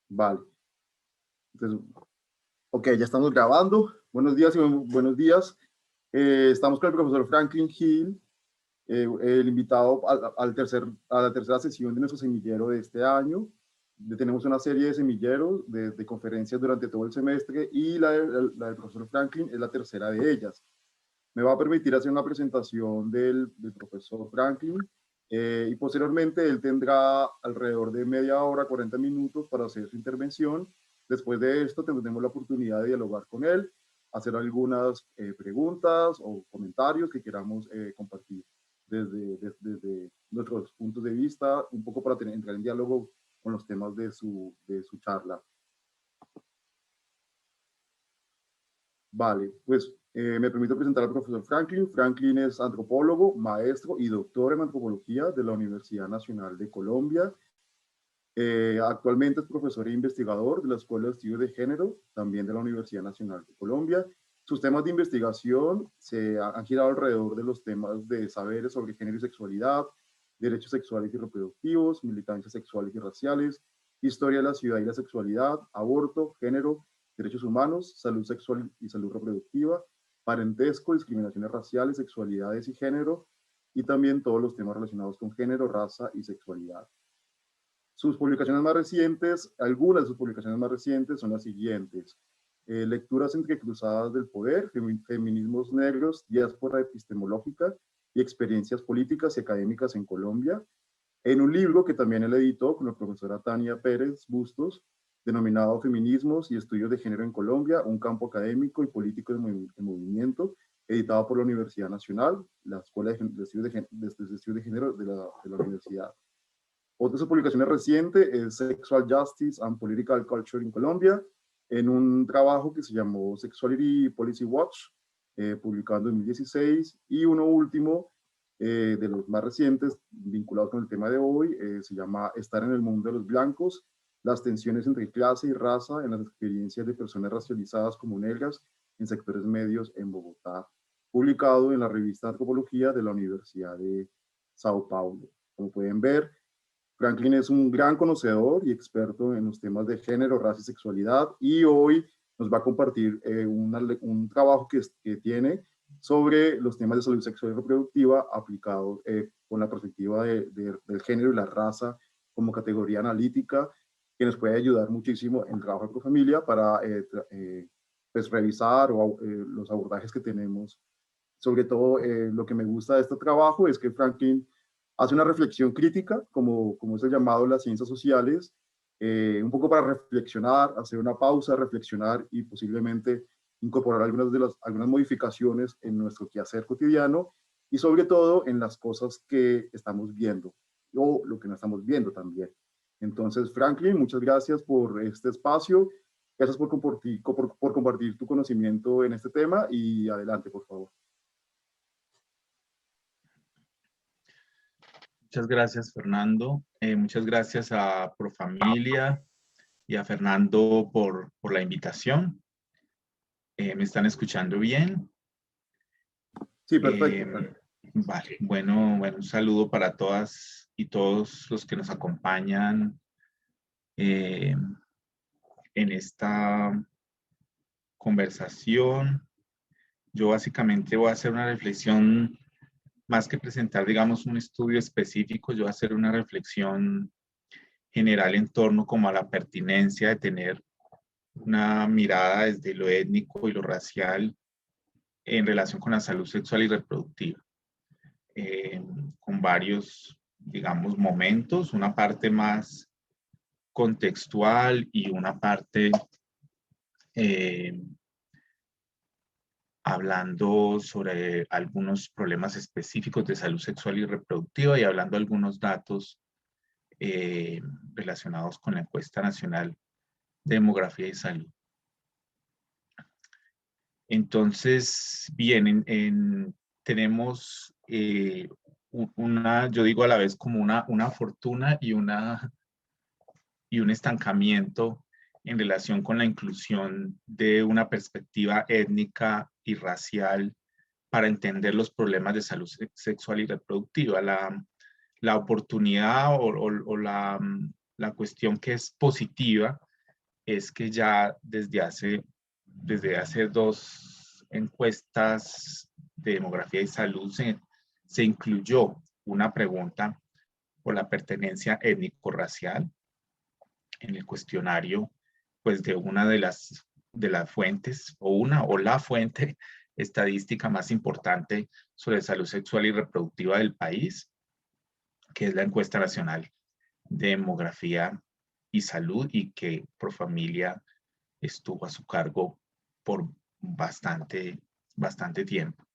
Vale. Entonces, ok, ya estamos grabando. Buenos días y buenos días. Estamos con el profesor Franklin Hill, el invitado a la tercera sesión de nuestro semillero de este año. Tenemos una serie de semilleros, de conferencias durante todo el semestre y la del profesor Franklin es la tercera de ellas. Me va a permitir hacer una presentación del profesor Franklin y posteriormente él tendrá alrededor de media hora, 40 minutos para hacer su intervención. Después de esto tendremos la oportunidad de dialogar con él, hacer algunas preguntas o comentarios que queramos compartir desde nuestros puntos de vista, un poco para entrar en diálogo con los temas de su charla. Vale, pues me permito presentar al profesor Franklin. Franklin es antropólogo, maestro y doctor en antropología de la Universidad Nacional de Colombia. Actualmente es profesor e investigador de la Escuela de Estudios de Género, también de la Universidad Nacional de Colombia. Sus temas de investigación se han girado alrededor de los temas de saberes sobre género y sexualidad, derechos sexuales y reproductivos, militancias sexuales y raciales, historia de la ciudad y la sexualidad, aborto, género, derechos humanos, salud sexual y salud reproductiva, parentesco, discriminaciones raciales, sexualidades y género, y también todos los temas relacionados con género, raza y sexualidad. Sus publicaciones más recientes, algunas de sus publicaciones más recientes son las siguientes. Lecturas entrecruzadas del poder, feminismos negros, diáspora epistemológica y experiencias políticas y académicas en Colombia, en un libro que también él editó con la profesora Tania Pérez Bustos, denominado Feminismos y Estudios de Género en Colombia, un campo académico y político en movimiento, editado por la Universidad Nacional, la Escuela de Estudios de Género de la Universidad. Otra de sus publicaciones recientes es Sexual Justice and Political Culture in Colombia, en un trabajo que se llamó Sexuality Policy Watch, publicado en 2016, y uno último, de los más recientes, vinculados con el tema de hoy, se llama Estar en el mundo de los blancos, las tensiones entre clase y raza en las experiencias de personas racializadas como negras en sectores medios en Bogotá, publicado en la revista Antropología de la Universidad de Sao Paulo. Como pueden ver, Franklin es un gran conocedor y experto en los temas de género, raza y sexualidad, y hoy nos va a compartir un trabajo que tiene sobre los temas de salud sexual y reproductiva aplicado con la perspectiva del género y la raza como categoría analítica, que nos puede ayudar muchísimo en el trabajo de Profamilia para pues revisar los abordajes que tenemos. Sobre todo, lo que me gusta de este trabajo es que Franklin hace una reflexión crítica, como es el llamado las ciencias sociales, un poco para reflexionar, hacer una pausa, reflexionar y posiblemente incorporar algunas modificaciones en nuestro quehacer cotidiano y sobre todo en las cosas que estamos viendo o lo que no estamos viendo también. Entonces, Franklin, muchas gracias por este espacio, gracias por compartir tu conocimiento en este tema y adelante, por favor. Muchas gracias, Fernando. Muchas gracias a Profamilia y a Fernando por la invitación. ¿Me están escuchando bien? Sí, perfecto. Vale, bueno, un saludo para todas y todos los que nos acompañan en esta conversación. Yo básicamente voy a hacer una reflexión, más que presentar, digamos, un estudio específico, yo voy a hacer una reflexión general en torno como a la pertinencia de tener una mirada desde lo étnico y lo racial en relación con la salud sexual y reproductiva, con varios, digamos, momentos, una parte más contextual y una parte hablando sobre algunos problemas específicos de salud sexual y reproductiva y hablando de algunos datos relacionados con la encuesta nacional de demografía y salud. Entonces, bien, tenemos yo digo a la vez como una fortuna y un estancamiento en relación con la inclusión de una perspectiva étnica y racial para entender los problemas de salud sexual y reproductiva. La oportunidad o la cuestión que es positiva es que ya desde hace 2 encuestas de demografía y salud se incluyó una pregunta por la pertenencia étnico-racial en el cuestionario, pues de una de las fuentes, o la fuente estadística más importante sobre salud sexual y reproductiva del país, que es la encuesta nacional de demografía y salud, y que Profamilia estuvo a su cargo por bastante tiempo.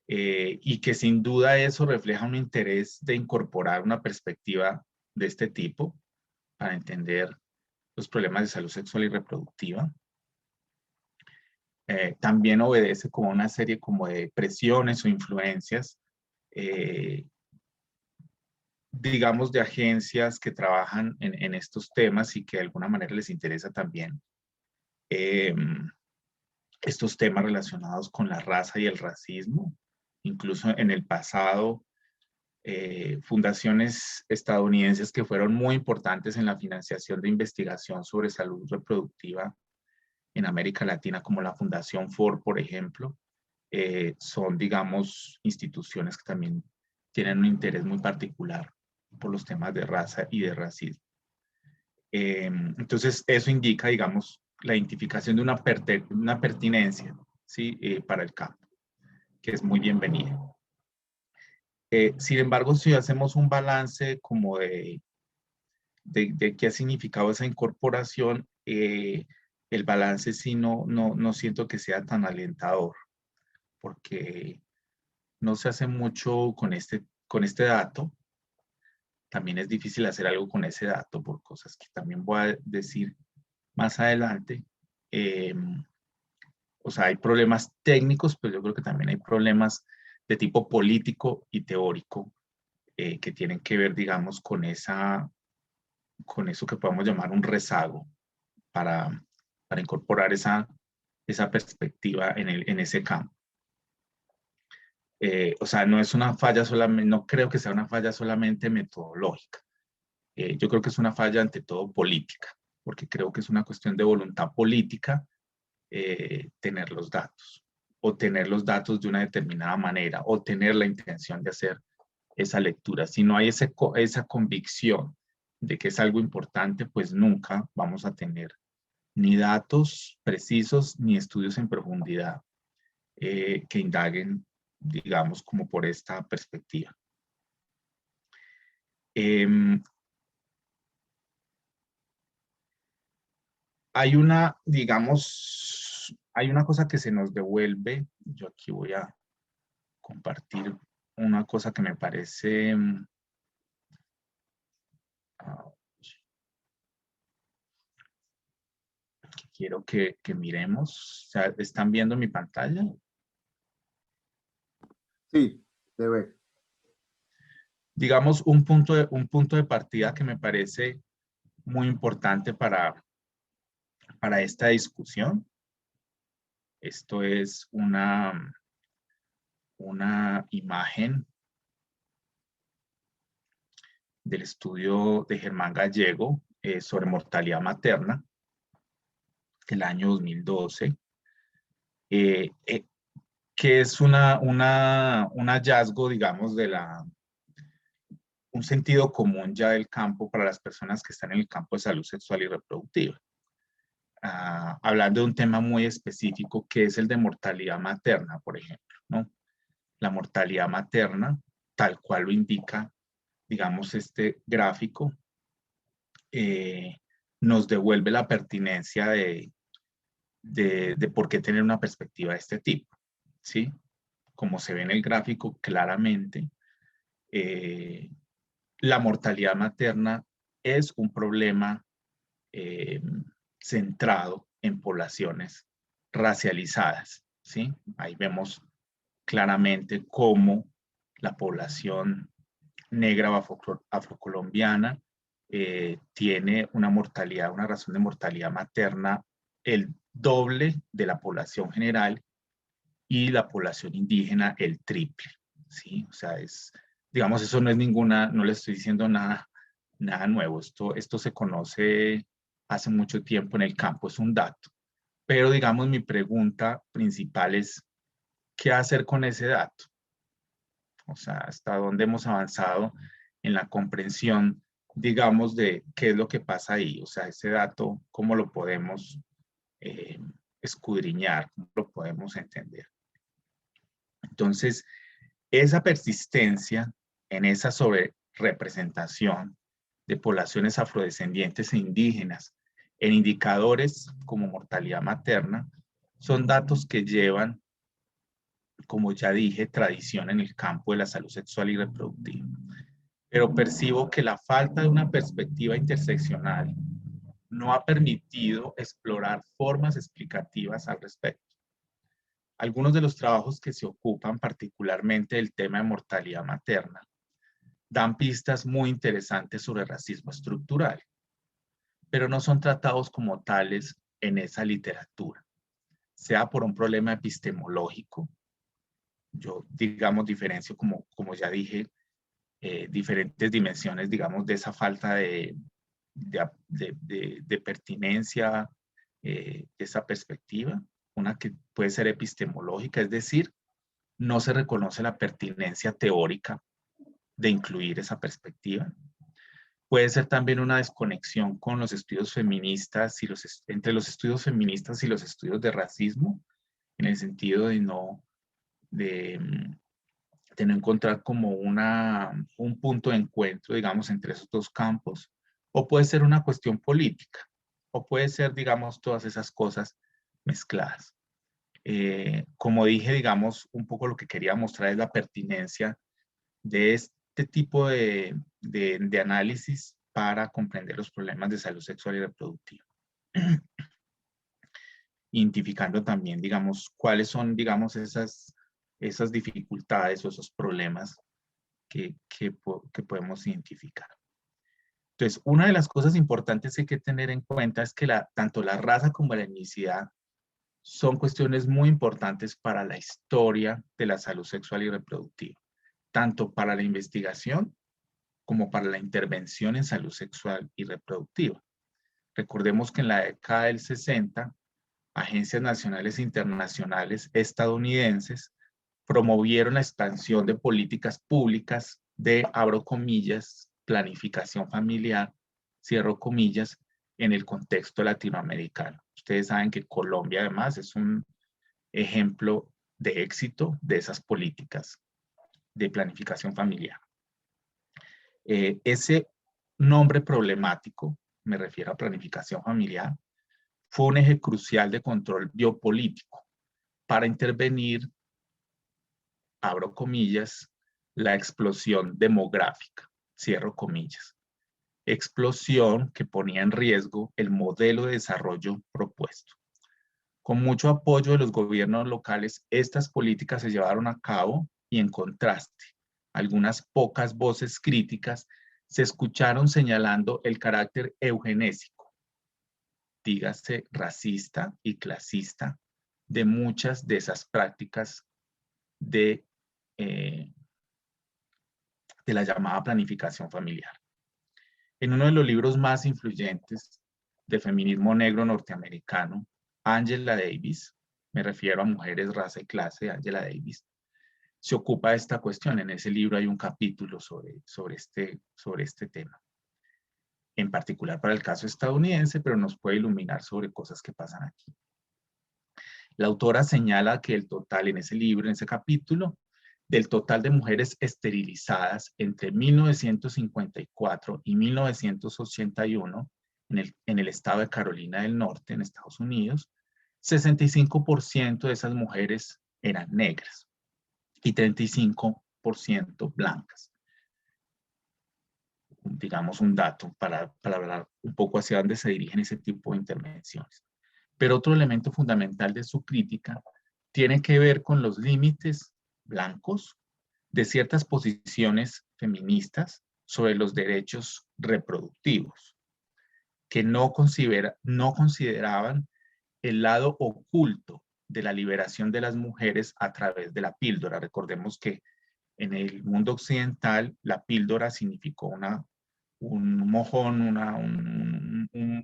Y que sin duda eso refleja un interés de incorporar una perspectiva de este tipo para entender los problemas de salud sexual y reproductiva. También obedece como una serie como de presiones o influencias, digamos, de agencias que trabajan en estos temas y que de alguna manera les interesa también estos temas relacionados con la raza y el racismo. Incluso en el pasado, fundaciones estadounidenses que fueron muy importantes en la financiación de investigación sobre salud reproductiva en América Latina, como la Fundación Ford, por ejemplo, son, digamos, instituciones que también tienen un interés muy particular por los temas de raza y de racismo. Entonces, eso indica, digamos, la identificación de una pertinencia, ¿sí? Para el campo, que es muy bienvenida. Sin embargo, si hacemos un balance como de qué ha significado esa incorporación, el balance sí no siento que sea tan alentador, porque no se hace mucho con este dato. También es difícil hacer algo con ese dato por cosas que también voy a decir más adelante. O sea, hay problemas técnicos, pero yo creo que también hay problemas de tipo político y teórico que tienen que ver, digamos, con eso que podemos llamar un rezago para incorporar esa perspectiva en ese campo. O sea, no es una falla solamente, no creo que sea una falla solamente metodológica. Yo creo que es una falla ante todo política, porque creo que es una cuestión de voluntad política tener los datos, o tener los datos de una determinada manera, o tener la intención de hacer esa lectura. Si no hay esa convicción de que es algo importante, pues nunca vamos a tener ni datos precisos ni estudios en profundidad que indaguen, digamos, como por esta perspectiva. Hay una, digamos, hay una cosa que se nos devuelve. Yo aquí voy a compartir una cosa que me parece que quiero que miremos. O sea, ¿están viendo mi pantalla? Sí, se ve. Digamos, un punto de partida que me parece muy importante para esta discusión. Esto es una imagen del estudio de Germán Gallego sobre mortalidad materna del año 2012, que es un hallazgo, digamos, un sentido común ya del campo para las personas que están en el campo de salud sexual y reproductiva. Hablando de un tema muy específico que es el de mortalidad materna, por ejemplo, ¿no? La mortalidad materna, tal cual lo indica, digamos, este gráfico, nos devuelve la pertinencia de por qué tener una perspectiva de este tipo, ¿sí? Como se ve en el gráfico claramente, la mortalidad materna es un problema centrado en poblaciones racializadas, ¿sí? Ahí vemos claramente cómo la población negra o afrocolombiana tiene una razón de mortalidad materna el doble de la población general, y la población indígena el triple, ¿sí? O sea, digamos, eso no es no le estoy diciendo nada nuevo. Esto se conoce hace mucho tiempo en el campo, es un dato. Pero digamos, mi pregunta principal es, ¿qué hacer con ese dato? O sea, hasta dónde hemos avanzado en la comprensión, digamos, de qué es lo que pasa ahí. O sea, ese dato, ¿cómo lo podemos eh, escudriñar? ¿Cómo lo podemos entender? Entonces, esa persistencia en esa sobrerepresentación de poblaciones afrodescendientes e indígenas en indicadores como mortalidad materna son datos que llevan, como ya dije, tradición en el campo de la salud sexual y reproductiva. Pero percibo que la falta de una perspectiva interseccional no ha permitido explorar formas explicativas al respecto. Algunos de los trabajos que se ocupan particularmente del tema de mortalidad materna dan pistas muy interesantes sobre racismo estructural, pero no son tratados como tales en esa literatura, sea por un problema epistemológico. Yo, digamos, diferencio, como ya dije, diferentes dimensiones, digamos, de esa falta de pertinencia, de esa perspectiva. Una que puede ser epistemológica, es decir, no se reconoce la pertinencia teórica de incluir esa perspectiva. Puede ser también una desconexión con los estudios feministas y entre los estudios feministas y los estudios de racismo, en el sentido de no encontrar como un punto de encuentro, digamos, entre esos dos campos. O puede ser una cuestión política, o puede ser, digamos, todas esas cosas mezcladas. Como dije, digamos, un poco lo que quería mostrar es la pertinencia de este tipo de análisis para comprender los problemas de salud sexual y reproductiva. Identificando también, digamos, cuáles son, digamos, esas dificultades o esos problemas que podemos identificar. Entonces, una de las cosas importantes que hay que tener en cuenta es que tanto la raza como la etnicidad son cuestiones muy importantes para la historia de la salud sexual y reproductiva, tanto para la investigación como para la intervención en salud sexual y reproductiva. Recordemos que en la década del 60, agencias nacionales e internacionales estadounidenses promovieron la expansión de políticas públicas de, abro comillas, planificación familiar, cierro comillas, en el contexto latinoamericano. Ustedes saben que Colombia además es un ejemplo de éxito de esas políticas de planificación familiar. Ese nombre problemático, me refiero a planificación familiar, fue un eje crucial de control biopolítico para intervenir, abro comillas, la explosión demográfica, cierro comillas. Explosión que ponía en riesgo el modelo de desarrollo propuesto. Con mucho apoyo de los gobiernos locales, estas políticas se llevaron a cabo y en contraste, algunas pocas voces críticas se escucharon señalando el carácter eugenésico, dígase racista y clasista, de muchas de esas prácticas de la llamada planificación familiar. En uno de los libros más influyentes del feminismo negro norteamericano, Angela Davis, me refiero a Mujeres, Raza y Clase, Angela Davis, se ocupa de esta cuestión. En ese libro hay un capítulo sobre este tema, en particular para el caso estadounidense, pero nos puede iluminar sobre cosas que pasan aquí. La autora señala que el total en ese libro, en ese capítulo, del total de mujeres esterilizadas entre 1954 y 1981 en el estado de Carolina del Norte, en Estados Unidos, 65% de esas mujeres eran negras y 35% blancas. Digamos un dato para hablar un poco hacia dónde se dirigen ese tipo de intervenciones. Pero otro elemento fundamental de su crítica tiene que ver con los límites blancos de ciertas posiciones feministas sobre los derechos reproductivos, que no consideraban el lado oculto de la liberación de las mujeres a través de la píldora. Recordemos que en el mundo occidental la píldora significó un mojón,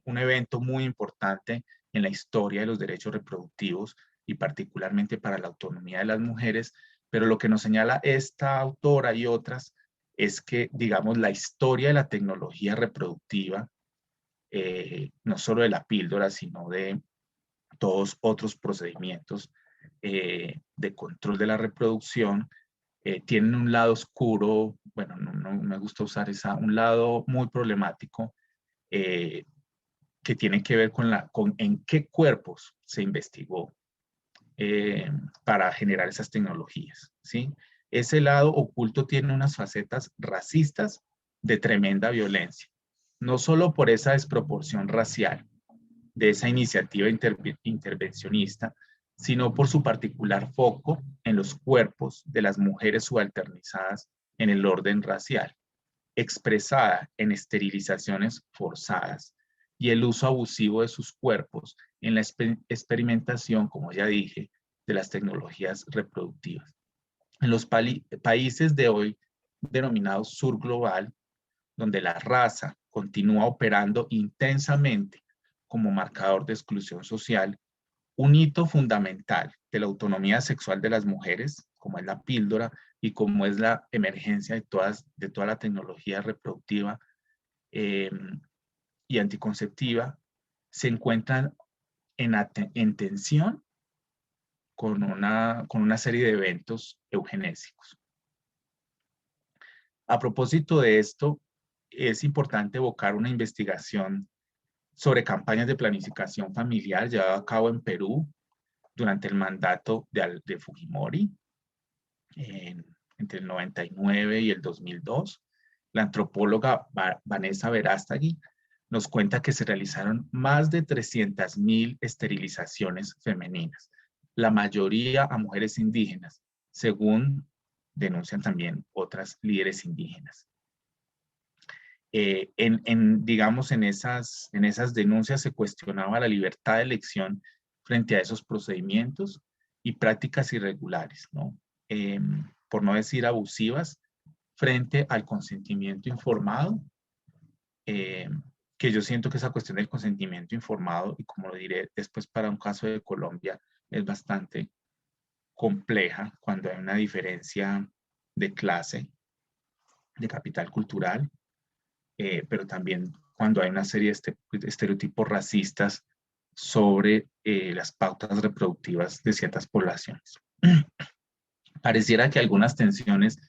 un evento muy importante en la historia de los derechos reproductivos y particularmente para la autonomía de las mujeres, pero lo que nos señala esta autora y otras es que, digamos, la historia de la tecnología reproductiva, no solo de la píldora, sino de todos otros procedimientos de control de la reproducción, tienen un lado oscuro, bueno, no me gusta usar un lado muy problemático, que tiene que ver con en qué cuerpos se investigó para generar esas tecnologías, ¿sí? Ese lado oculto tiene unas facetas racistas de tremenda violencia, no solo por esa desproporción racial de esa iniciativa intervencionista, sino por su particular foco en los cuerpos de las mujeres subalternizadas en el orden racial, expresada en esterilizaciones forzadas y el uso abusivo de sus cuerpos en la experimentación, como ya dije, de las tecnologías reproductivas. En los países de hoy denominados sur global, donde la raza continúa operando intensamente como marcador de exclusión social, un hito fundamental de la autonomía sexual de las mujeres, como es la píldora y como es la emergencia de toda la tecnología reproductiva y anticonceptiva, se encuentran en tensión con una serie de eventos eugenésicos. A propósito de esto, es importante evocar una investigación sobre campañas de planificación familiar llevada a cabo en Perú durante el mandato de Fujimori, entre el 99 y el 2002. La antropóloga Vanessa Verástegui nos cuenta que se realizaron más de 300.000 esterilizaciones femeninas, la mayoría a mujeres indígenas, según denuncian también otras líderes indígenas. Digamos, en esas denuncias se cuestionaba la libertad de elección frente a esos procedimientos y prácticas irregulares, ¿no? Por no decir abusivas, frente al consentimiento informado, que yo siento que esa cuestión del consentimiento informado, y como lo diré después para un caso de Colombia, es bastante compleja cuando hay una diferencia de clase, de capital cultural, pero también cuando hay una serie de estereotipos racistas sobre las pautas reproductivas de ciertas poblaciones. Pareciera que algunas tensiones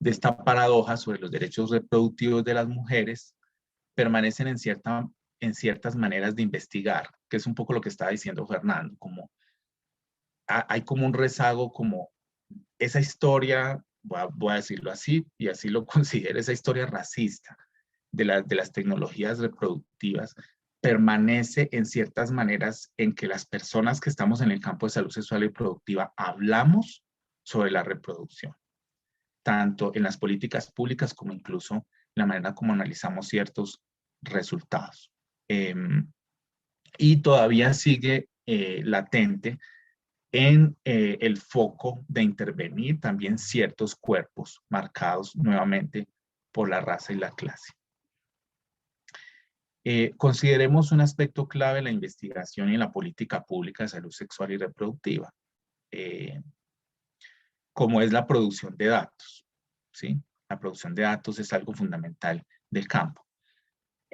de esta paradoja sobre los derechos reproductivos de las mujeres permanecen en ciertas maneras de investigar, que es un poco lo que estaba diciendo Fernando, como hay como un rezago, como esa historia, voy a decirlo así, y así lo considero, esa historia racista de las tecnologías reproductivas permanece en ciertas maneras en que las personas que estamos en el campo de salud sexual y reproductiva hablamos sobre la reproducción, tanto en las políticas públicas como incluso en la manera como analizamos ciertos resultados. Y todavía sigue latente en el foco de intervenir también ciertos cuerpos marcados nuevamente por la raza y la clase. Consideremos un aspecto clave en la investigación y en la política pública de salud sexual y reproductiva, como es la producción de datos, ¿sí? La producción de datos es algo fundamental del campo.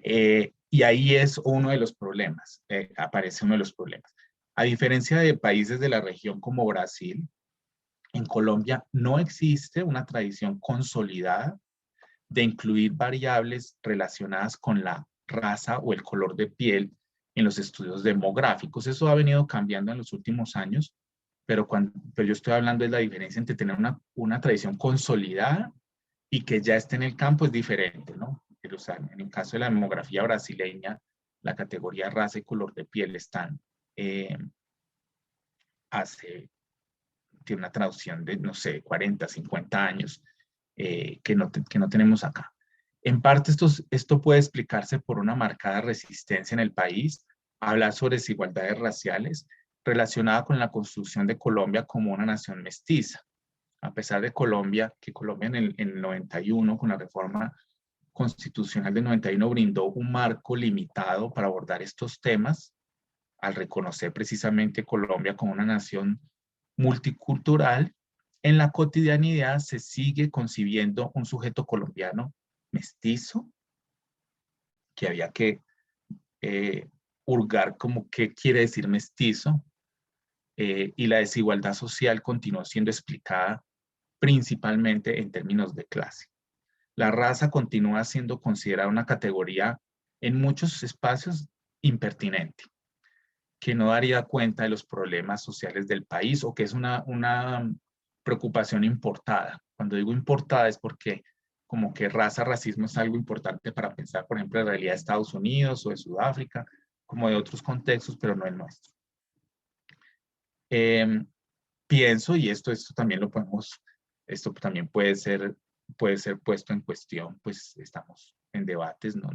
Y ahí es uno de los problemas, aparece uno de los problemas. A diferencia de países de la región como Brasil, en Colombia no existe una tradición consolidada de incluir variables relacionadas con la raza o el color de piel en los estudios demográficos. Eso ha venido cambiando en los últimos años, pero yo estoy hablando de la diferencia entre tener una tradición consolidada y que ya esté en el campo es diferente, ¿no? O sea, en el caso de la demografía brasileña, la categoría raza y color de piel están tiene una traducción de, no sé, 40, 50 años que no tenemos acá. En parte esto puede explicarse por una marcada resistencia en el país a hablar sobre desigualdades raciales relacionada con la construcción de Colombia como una nación mestiza. A pesar de que Colombia en el 91, con la reforma Constitucional del 91 brindó un marco limitado para abordar estos temas, al reconocer precisamente Colombia como una nación multicultural. En la cotidianidad se sigue concibiendo un sujeto colombiano mestizo, que había que hurgar como qué quiere decir mestizo, y la desigualdad social continuó siendo explicada principalmente en términos de clase. La raza continúa siendo considerada una categoría en muchos espacios impertinente, que no daría cuenta de los problemas sociales del país o que es una preocupación importada. Cuando digo importada es porque como que raza, racismo es algo importante para pensar, por ejemplo, en la realidad de Estados Unidos o de Sudáfrica, como de otros contextos, pero no el nuestro. Pienso, y esto también lo podemos, esto también puede ser puesto en cuestión, pues estamos en debates, no,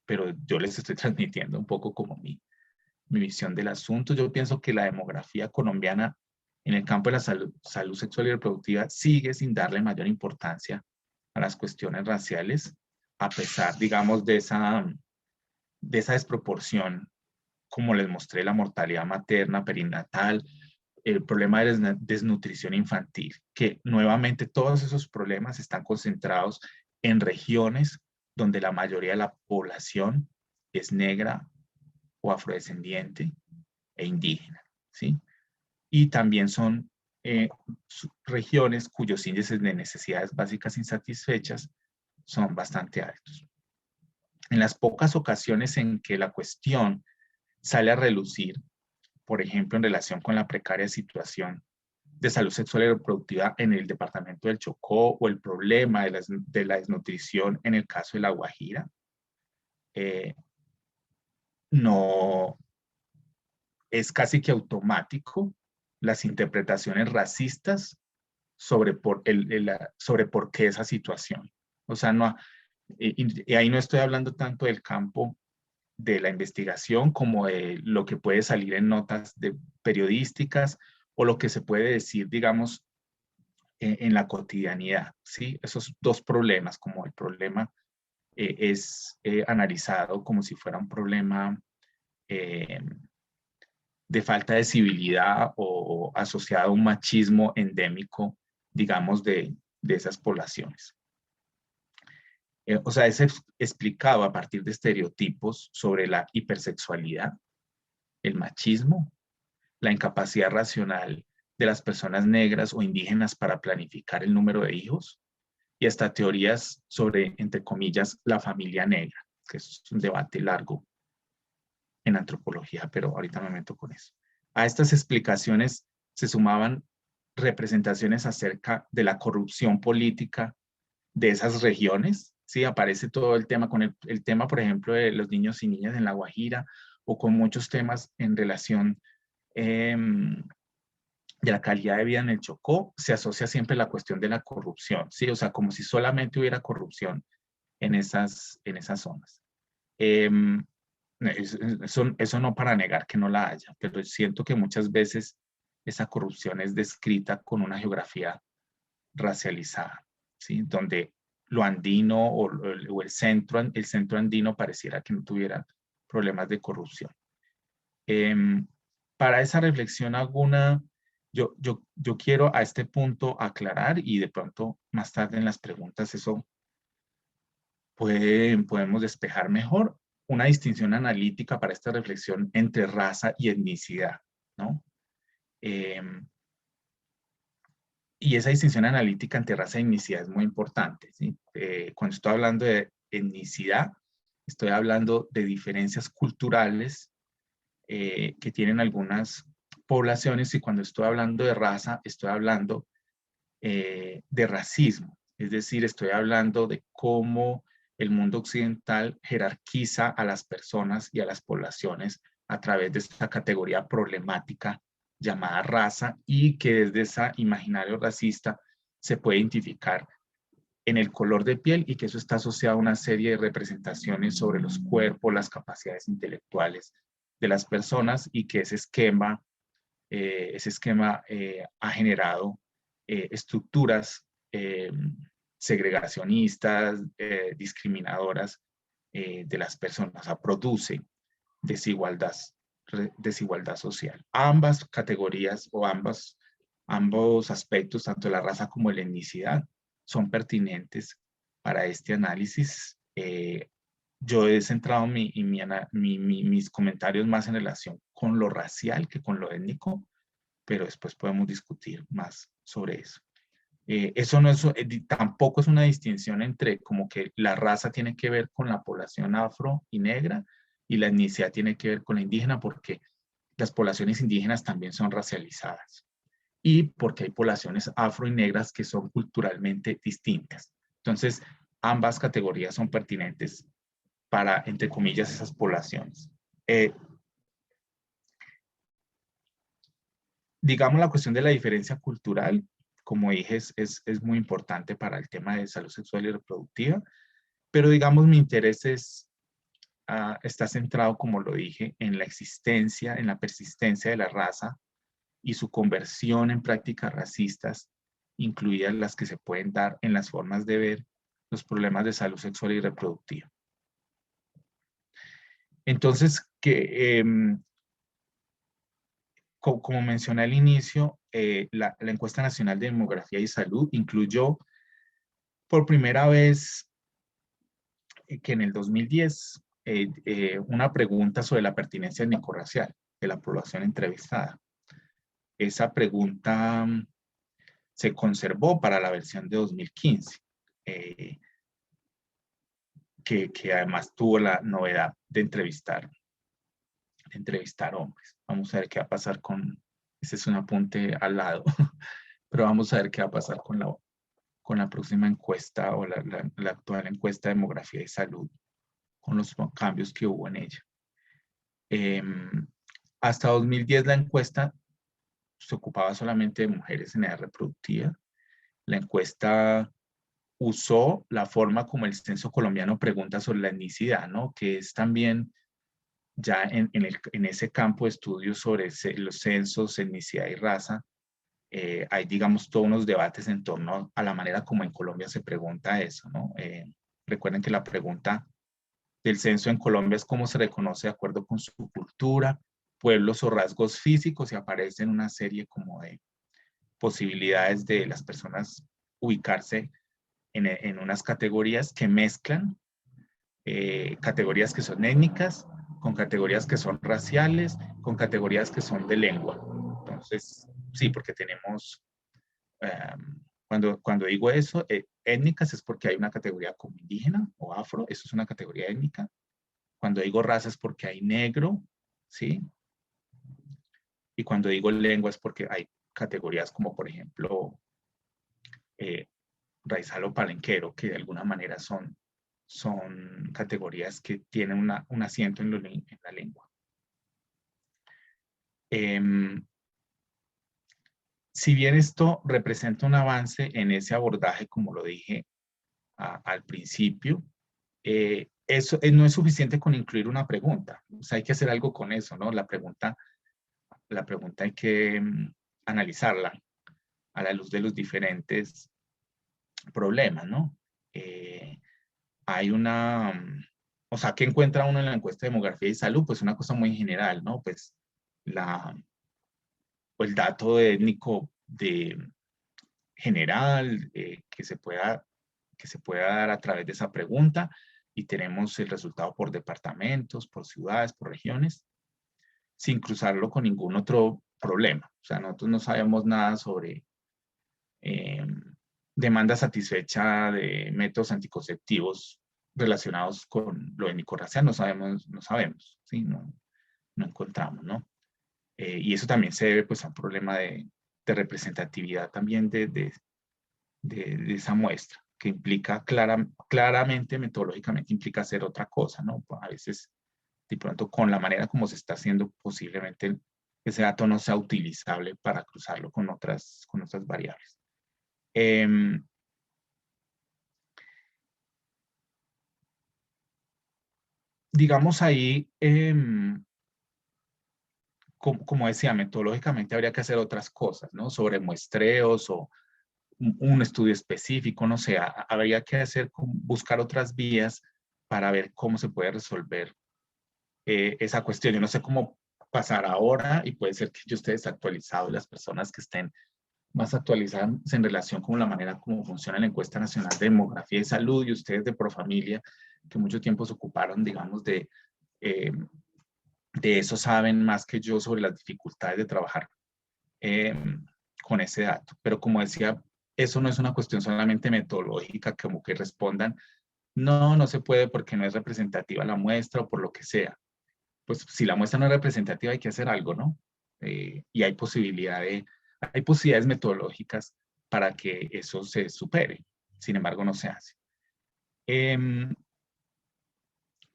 pero yo les estoy transmitiendo un poco como mi visión del asunto. Yo pienso que la demografía colombiana en el campo de la salud sexual y reproductiva sigue sin darle mayor importancia a las cuestiones raciales, a pesar, digamos, de esa desproporción, como les mostré, la mortalidad materna, perinatal, el problema de desnutrición infantil, que nuevamente todos esos problemas están concentrados en regiones donde la mayoría de la población es negra o afrodescendiente e indígena, ¿sí? Y también son regiones cuyos índices de necesidades básicas insatisfechas son bastante altos. En las pocas ocasiones en que la cuestión sale a relucir, por ejemplo, en relación con la precaria situación de salud sexual y reproductiva en el departamento del Chocó o el problema de la desnutrición en el caso de La Guajira, no es casi que automático las interpretaciones racistas sobre sobre por qué esa situación. O sea, no, y ahí no estoy hablando tanto del campo de la investigación como de lo que puede salir en notas periodísticas o lo que se puede decir, digamos, en la cotidianidad, ¿sí? Esos dos problemas, como el problema es analizado como si fuera un problema eh, de falta de civilidad o asociado a un machismo endémico, digamos, de esas poblaciones. O sea, es explicado a partir de estereotipos sobre la hipersexualidad, el machismo, la incapacidad racional de las personas negras o indígenas para planificar el número de hijos y hasta teorías sobre, entre comillas, la familia negra, que es un debate largo en antropología, pero ahorita me meto con eso. A estas explicaciones se sumaban representaciones acerca de la corrupción política de esas regiones. Sí, aparece todo el tema con el tema, por ejemplo, de los niños y niñas en La Guajira o con muchos temas en relación de la calidad de vida en el Chocó, se asocia siempre la cuestión de la corrupción, ¿sí? O sea, como si solamente hubiera corrupción en esas zonas. Eso no para negar que no la haya, pero siento que muchas veces esa corrupción es descrita con una geografía racializada, ¿sí? Donde lo andino o el centro andino pareciera que no tuviera problemas de corrupción. Para esa reflexión alguna, yo quiero a este punto aclarar y de pronto más tarde en las preguntas eso podemos despejar mejor una distinción analítica para esta reflexión entre raza y etnicidad, ¿no? Y esa distinción analítica entre raza y etnicidad es muy importante, ¿sí? Cuando estoy hablando de etnicidad, estoy hablando de diferencias culturales que tienen algunas poblaciones, y cuando estoy hablando de raza, estoy hablando de racismo. Es decir, estoy hablando de cómo el mundo occidental jerarquiza a las personas y a las poblaciones a través de esta categoría problemática llamada raza, y que desde ese imaginario racista se puede identificar en el color de piel, y que eso está asociado a una serie de representaciones sobre los cuerpos, las capacidades intelectuales de las personas, y que ese esquema ha generado estructuras segregacionistas, discriminadoras de las personas, o sea, produce desigualdad social. Ambas categorías o ambos aspectos, tanto la raza como la etnicidad, son pertinentes para este análisis. Yo he centrado mis comentarios más en relación con lo racial que con lo étnico, pero después podemos discutir más sobre eso. Eso no es, tampoco es una distinción entre como que la raza tiene que ver con la población afro y negra y la etnicidad tiene que ver con la indígena, porque las poblaciones indígenas también son racializadas y porque hay poblaciones afro y negras que son culturalmente distintas. Entonces, ambas categorías son pertinentes para, entre comillas, esas poblaciones. Digamos, la cuestión de la diferencia cultural, como dije, es muy importante para el tema de salud sexual y reproductiva, pero digamos, mi interés está centrado, como lo dije, en la existencia, en la persistencia de la raza y su conversión en prácticas racistas, incluidas las que se pueden dar en las formas de ver los problemas de salud sexual y reproductiva. Entonces, como mencioné al inicio, la encuesta nacional de demografía y salud incluyó por primera vez que en el 2010 una pregunta sobre la pertinencia étnico-racial de la población entrevistada. Esa pregunta se conservó para la versión de 2015, que además tuvo la novedad de entrevistar hombres. Vamos a ver qué va a pasar con, ese es un apunte al lado, pero vamos a ver qué va a pasar con la próxima encuesta o la actual encuesta de demografía y salud, con los cambios que hubo en ella. Hasta 2010 la encuesta se ocupaba solamente de mujeres en edad reproductiva. La encuesta usó la forma como el censo colombiano pregunta sobre la etnicidad, ¿no? Que es también ya en ese campo de estudios sobre los censos, etnicidad y raza. Hay, digamos, todos unos debates en torno a la manera como en Colombia se pregunta eso, ¿no? Recuerden que la pregunta del censo en Colombia es cómo se reconoce de acuerdo con su cultura, pueblos o rasgos físicos, y aparecen una serie como de posibilidades de las personas ubicarse en unas categorías que mezclan categorías que son étnicas, con categorías que son raciales, con categorías que son de lengua. Entonces, sí, porque tenemos, cuando digo eso, étnicas es porque hay una categoría como indígena o afro, eso es una categoría étnica. Cuando digo raza es porque hay negro, ¿sí? Y cuando digo lengua es porque hay categorías como, por ejemplo, raizal o palenquero, que de alguna manera son categorías que tienen un asiento en la lengua. Si bien esto representa un avance en ese abordaje, como lo dije al principio, eso no es suficiente con incluir una pregunta. O sea, hay que hacer algo con eso, ¿no? La pregunta hay que analizarla a la luz de los diferentes problemas, ¿no? Hay o sea, ¿qué encuentra uno en la encuesta de demografía y salud? Pues una cosa muy general, ¿no? Pues el dato étnico general que se pueda dar a través de esa pregunta, y tenemos el resultado por departamentos, por ciudades, por regiones, sin cruzarlo con ningún otro problema. O sea, nosotros no sabemos nada sobre demanda satisfecha de métodos anticonceptivos relacionados con lo étnico-racial, no sabemos, ¿sí? No encontramos, ¿no? Y eso también se debe, pues, a un problema de representatividad también de esa muestra, que implica claramente, metodológicamente, implica hacer otra cosa, ¿no? A veces, de pronto, con la manera como se está haciendo, posiblemente ese dato no sea utilizable para cruzarlo con otras variables. Digamos ahí, como decía, metodológicamente habría que hacer otras cosas, ¿no? Sobre muestreos un estudio específico, no sé, habría que buscar otras vías para ver cómo se puede resolver esa cuestión. Yo no sé cómo pasar ahora y puede ser que yo esté desactualizado y las personas que estén más actualizadas en relación con la manera como funciona la encuesta nacional de demografía y salud y ustedes de Profamilia, que mucho tiempo se ocuparon, digamos, de eso, saben más que yo sobre las dificultades de trabajar eh, con ese dato. Pero como decía, eso no es una cuestión solamente metodológica, como que respondan, no, no se puede porque no es representativa la muestra o por lo que sea. Pues si la muestra no es representativa hay que hacer algo, ¿no? Y hay hay posibilidades metodológicas para que eso se supere. Sin embargo, no se hace.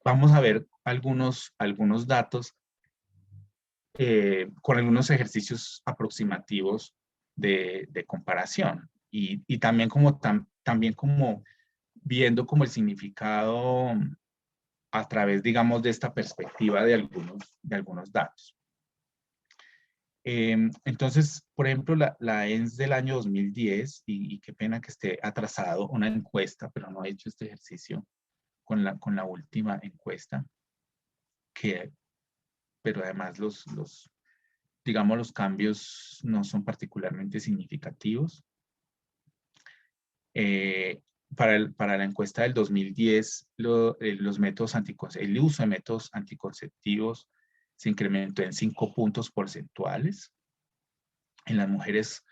Vamos a ver algunos datos con algunos ejercicios aproximativos de comparación y también también como viendo como el significado a través, digamos, de esta perspectiva de algunos datos. Entonces, por ejemplo, la ENS del año 2010, y qué pena que esté atrasado una encuesta, pero no he hecho este ejercicio con la última encuesta, pero además digamos, los cambios no son particularmente significativos. Para la encuesta del 2010, el uso de métodos anticonceptivos se incrementó en 5 puntos porcentuales en las mujeres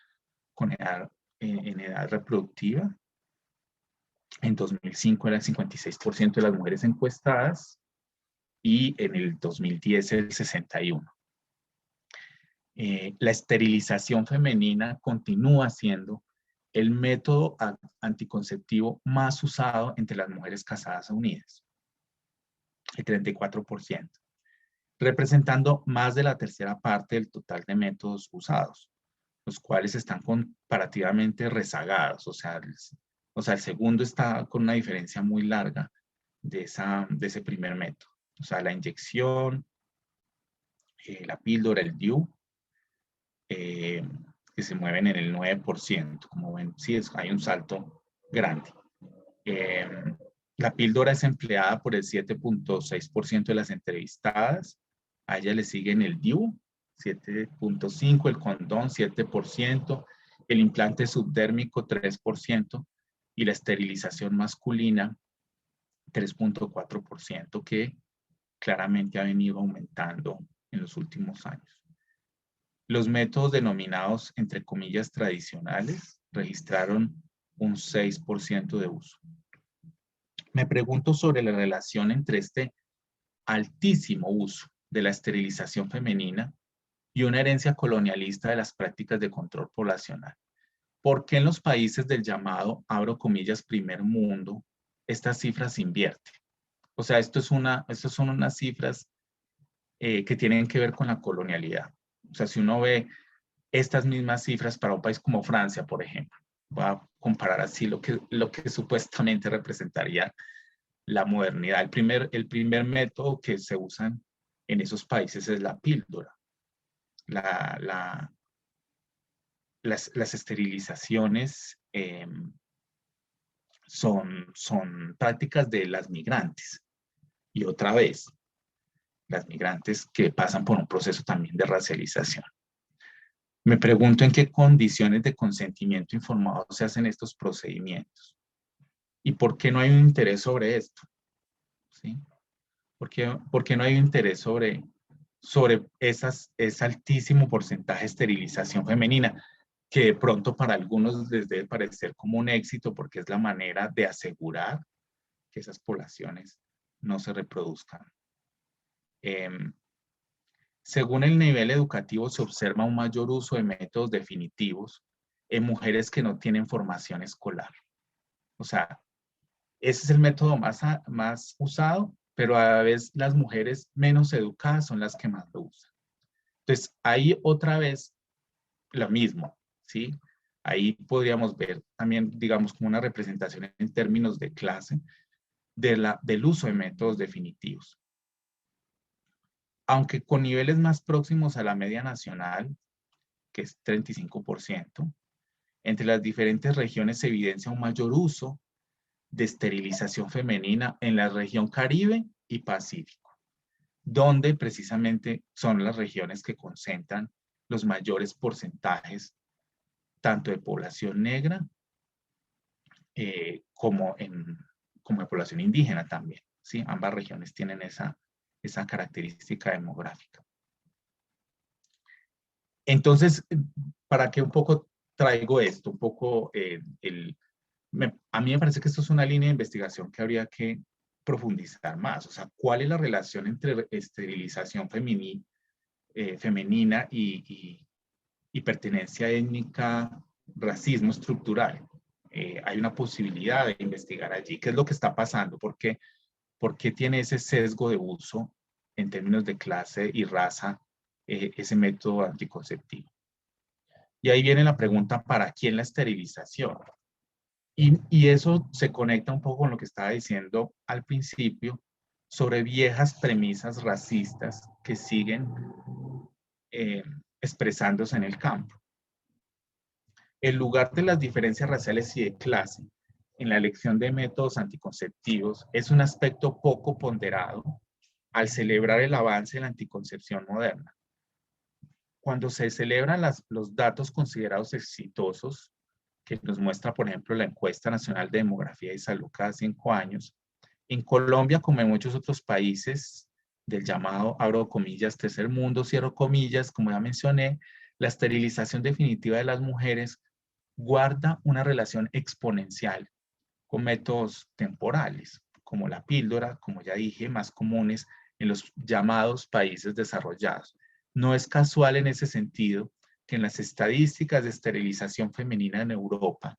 en edad reproductiva. En 2005 era el 56% de las mujeres encuestadas y en el 2010 el 61%. La esterilización femenina continúa siendo el método anticonceptivo más usado entre las mujeres casadas o unidas, el 34%, representando más de la tercera parte del total de métodos usados, los cuales están comparativamente rezagados, o sea, el segundo está con una diferencia muy larga de ese primer método. O sea, la inyección, la píldora, el DIU, que se mueven en el 9%. Como ven, sí, hay un salto grande. La píldora es empleada por el 7.6% de las entrevistadas. A ella le siguen el DIU, 7.5%, el condón, 7%, el implante subdérmico, 3%, y la esterilización masculina, 3.4%, que claramente ha venido aumentando en los últimos años. Los métodos denominados, entre comillas, tradicionales, registraron un 6% de uso. Me pregunto sobre la relación entre este altísimo uso de la esterilización femenina y una herencia colonialista de las prácticas de control poblacional. ¿Por qué en los países del llamado, abro comillas, primer mundo, estas cifras se invierten? O sea, estas son unas cifras que tienen que ver con la colonialidad. O sea, si uno ve estas mismas cifras para un país como Francia, por ejemplo, voy a comparar así lo que supuestamente representaría la modernidad. El primer método que se usa en esos países es la píldora. Las esterilizaciones son prácticas de las migrantes. Y otra vez, las migrantes que pasan por un proceso también de racialización. Me pregunto en qué condiciones de consentimiento informado se hacen estos procedimientos y por qué no hay un interés sobre esto. ¿Sí? ¿Por qué no hay un interés sobre ese altísimo porcentaje de esterilización femenina, que de pronto para algunos les debe parecer como un éxito porque es la manera de asegurar que esas poblaciones no se reproduzcan? Según el nivel educativo, se observa un mayor uso de métodos definitivos en mujeres que no tienen formación escolar. O sea, ese es el método más usado, pero a la vez las mujeres menos educadas son las que más lo usan. Entonces, ahí otra vez lo mismo, ¿sí? Ahí podríamos ver también, digamos, como una representación en términos de clase del uso de métodos definitivos. Aunque con niveles más próximos a la media nacional, que es 35%, Entre las diferentes regiones se evidencia un mayor uso de esterilización femenina en la región Caribe y Pacífico, donde precisamente son las regiones que concentran los mayores porcentajes tanto de población negra como de población indígena también. ¿Sí? Ambas regiones tienen esa característica demográfica. Entonces, ¿para qué un poco traigo esto? Un poco a mí me parece que esto es una línea de investigación que habría que profundizar más. O sea, ¿cuál es la relación entre esterilización femenina y pertenencia étnica, racismo estructural? Hay una posibilidad de investigar allí. ¿Qué es lo que está pasando? ¿Por qué tiene ese sesgo de uso en términos de clase y raza ese método anticonceptivo? Y ahí viene la pregunta, ¿para quién la esterilización? Y eso se conecta un poco con lo que estaba diciendo al principio sobre viejas premisas racistas que siguen expresándose en el campo. El lugar de las diferencias raciales y de clase en la elección de métodos anticonceptivos es un aspecto poco ponderado al celebrar el avance de la anticoncepción moderna. Cuando se celebran los datos considerados exitosos, que nos muestra, por ejemplo, la encuesta nacional de demografía y salud cada 5 años, en Colombia, como en muchos otros países del llamado, abro comillas, tercer mundo, cierro comillas, como ya mencioné, la esterilización definitiva de las mujeres guarda una relación exponencial con métodos temporales, como la píldora, como ya dije, más comunes en los llamados países desarrollados. No es casual en ese sentido que en las estadísticas de esterilización femenina en Europa,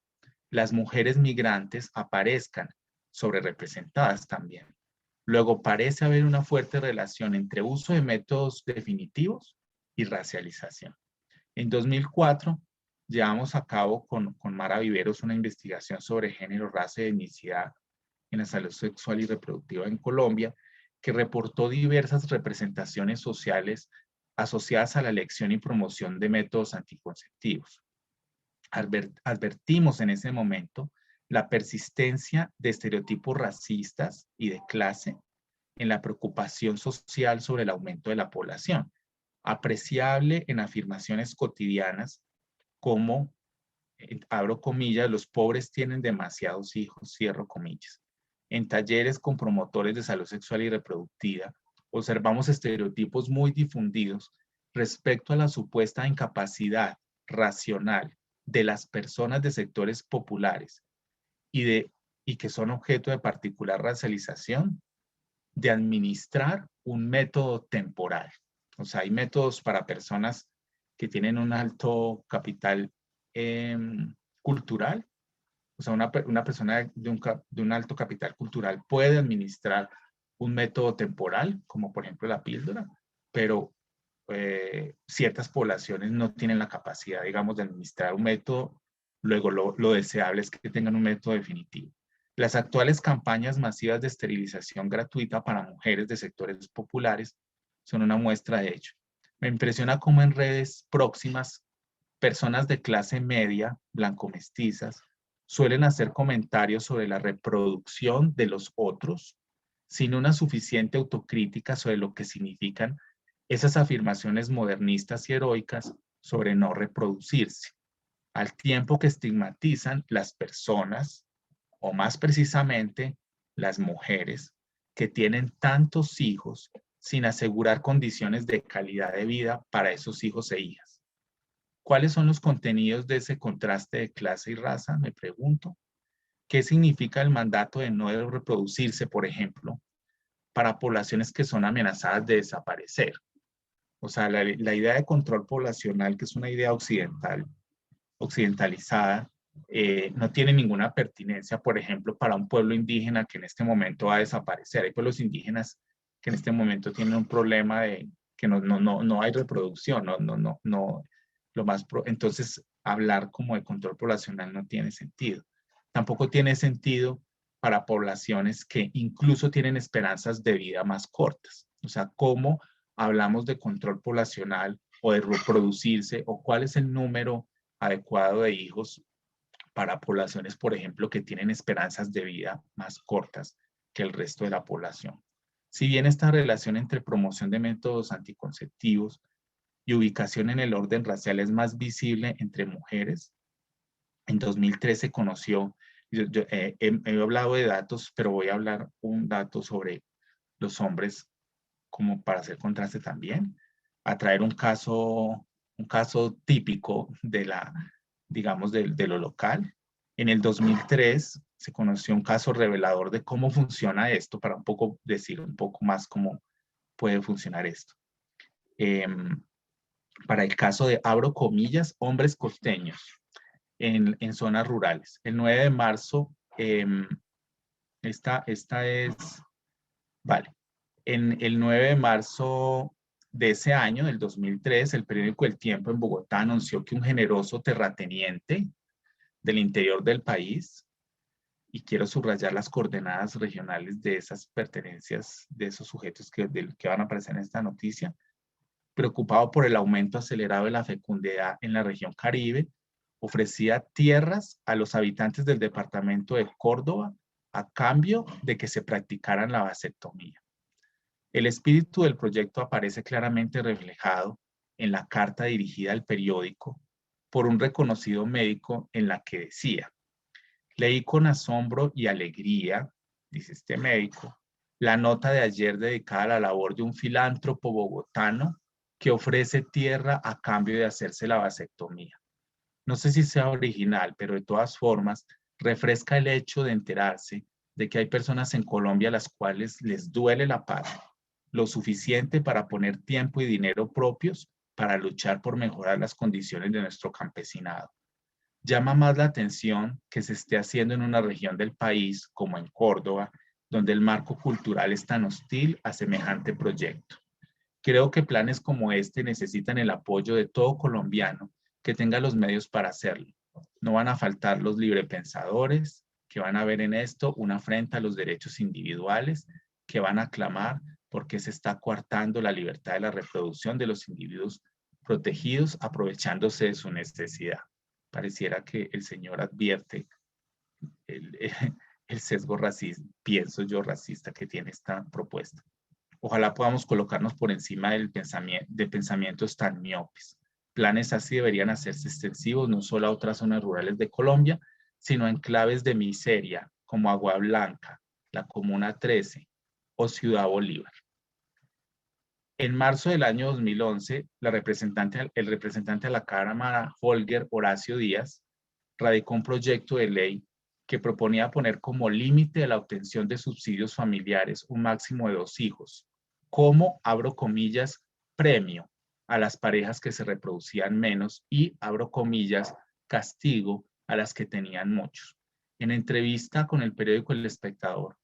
las mujeres migrantes aparezcan sobrerepresentadas también. Luego parece haber una fuerte relación entre uso de métodos definitivos y racialización. En 2004, llevamos a cabo con Mara Viveros una investigación sobre género, raza y etnicidad en la salud sexual y reproductiva en Colombia, que reportó diversas representaciones sociales asociadas a la elección y promoción de métodos anticonceptivos. Advertimos en ese momento la persistencia de estereotipos racistas y de clase en la preocupación social sobre el aumento de la población, apreciable en afirmaciones cotidianas como, abro comillas, los pobres tienen demasiados hijos, cierro comillas. En talleres con promotores de salud sexual y reproductiva, observamos estereotipos muy difundidos respecto a la supuesta incapacidad racional de las personas de sectores populares y que son objeto de particular racialización, de administrar un método temporal. O sea, hay métodos para personas que tienen un alto capital cultural. O sea, una persona de un alto capital cultural puede administrar un método temporal, como por ejemplo la píldora, pero ciertas poblaciones no tienen la capacidad, digamos, de administrar un método. Luego, lo deseable es que tengan un método definitivo. Las actuales campañas masivas de esterilización gratuita para mujeres de sectores populares son una muestra de ello. Me impresiona cómo en redes próximas, personas de clase media, blanco-mestizas, suelen hacer comentarios sobre la reproducción de los otros sin una suficiente autocrítica sobre lo que significan esas afirmaciones modernistas y heroicas sobre no reproducirse, al tiempo que estigmatizan las personas, o más precisamente las mujeres, que tienen tantos hijos sin asegurar condiciones de calidad de vida para esos hijos e hijas. ¿Cuáles son los contenidos de ese contraste de clase y raza? Me pregunto. ¿Qué significa el mandato de no reproducirse, por ejemplo, para poblaciones que son amenazadas de desaparecer? O sea, la idea de control poblacional, que es una idea occidentalizada, no tiene ninguna pertinencia, por ejemplo, para un pueblo indígena que en este momento va a desaparecer. Hay pueblos indígenas que en este momento tienen un problema de que no hay reproducción, entonces hablar como de control poblacional no tiene sentido. Tampoco tiene sentido para poblaciones que incluso tienen esperanzas de vida más cortas. O sea, ¿cómo hablamos de control poblacional o de reproducirse o cuál es el número adecuado de hijos para poblaciones, por ejemplo, que tienen esperanzas de vida más cortas que el resto de la población. Si bien esta relación entre promoción de métodos anticonceptivos y ubicación en el orden racial es más visible entre mujeres, en 2013 se conoció, he hablado de datos, pero voy a hablar un dato sobre los hombres como para hacer contraste también, a traer un caso típico de la, digamos, de lo local. En el 2003 se conoció un caso revelador de cómo funciona esto, para un poco decir un poco más cómo puede funcionar esto. Para el caso de, abro comillas, hombres costeños en zonas rurales. El 9 de marzo, esta es, vale, en el 9 de marzo de ese año, del 2003, el periódico El Tiempo en Bogotá anunció que un generoso terrateniente del interior del país, y quiero subrayar las coordenadas regionales de esas pertenencias, de esos sujetos que van a aparecer en esta noticia, preocupado por el aumento acelerado de la fecundidad en la región Caribe, ofrecía tierras a los habitantes del departamento de Córdoba a cambio de que se practicaran la vasectomía. El espíritu del proyecto aparece claramente reflejado en la carta dirigida al periódico por un reconocido médico en la que decía: leí con asombro y alegría, dice este médico, la nota de ayer dedicada a la labor de un filántropo bogotano que ofrece tierra a cambio de hacerse la vasectomía. No sé si sea original, pero de todas formas refresca el hecho de enterarse de que hay personas en Colombia a las cuales les duele la patria, lo suficiente para poner tiempo y dinero propios para luchar por mejorar las condiciones de nuestro campesinado. Llama más la atención que se esté haciendo en una región del país, como en Córdoba, donde el marco cultural es tan hostil a semejante proyecto. Creo que planes como este necesitan el apoyo de todo colombiano que tenga los medios para hacerlo. No van a faltar los librepensadores que van a ver en esto una afrenta a los derechos individuales, que van a clamar porque se está coartando la libertad de la reproducción de los individuos protegidos, aprovechándose de su necesidad. Pareciera que el señor advierte el, el sesgo racista, pienso yo, racista que tiene esta propuesta. Ojalá podamos colocarnos por encima de pensamientos tan miopes. Planes así deberían hacerse extensivos no solo a otras zonas rurales de Colombia, sino a enclaves de miseria como Agua Blanca, la Comuna 13 o Ciudad Bolívar. En marzo del año 2011, el representante de la Cámara, Holger Horacio Díaz, radicó un proyecto de ley que proponía poner como límite de la obtención de subsidios familiares un máximo de 2 hijos, como, abro comillas, premio a las parejas que se reproducían menos y, abro comillas, castigo a las que tenían muchos. En entrevista con el periódico El Espectador,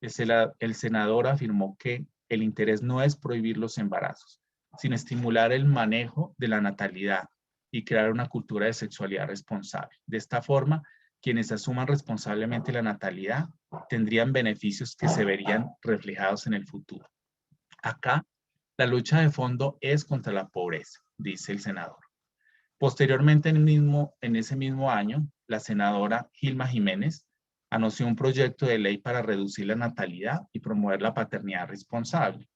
el senador afirmó que el interés no es prohibir los embarazos, sino estimular el manejo de la natalidad y crear una cultura de sexualidad responsable. De esta forma, quienes asuman responsablemente la natalidad tendrían beneficios que se verían reflejados en el futuro. Acá, la lucha de fondo es contra la pobreza, dice el senador. Posteriormente, en ese mismo año, la senadora Gilma Jiménez anunció un proyecto de ley para reducir la natalidad y promover la paternidad responsable.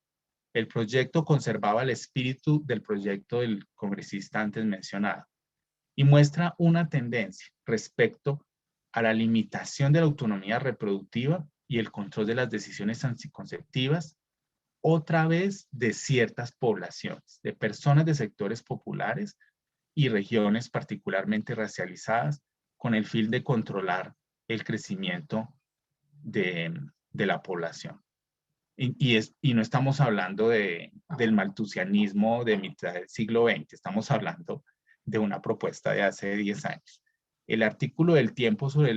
El proyecto conservaba el espíritu del proyecto del congresista antes mencionado y muestra una tendencia respecto a la limitación de la autonomía reproductiva y el control de las decisiones anticonceptivas, otra vez de ciertas poblaciones, de personas de sectores populares y regiones particularmente racializadas, con el fin de controlar el crecimiento de la población. Y no estamos hablando del maltusianismo de mitad del siglo XX, estamos hablando de una propuesta de hace 10 años. El artículo del Tiempo sobre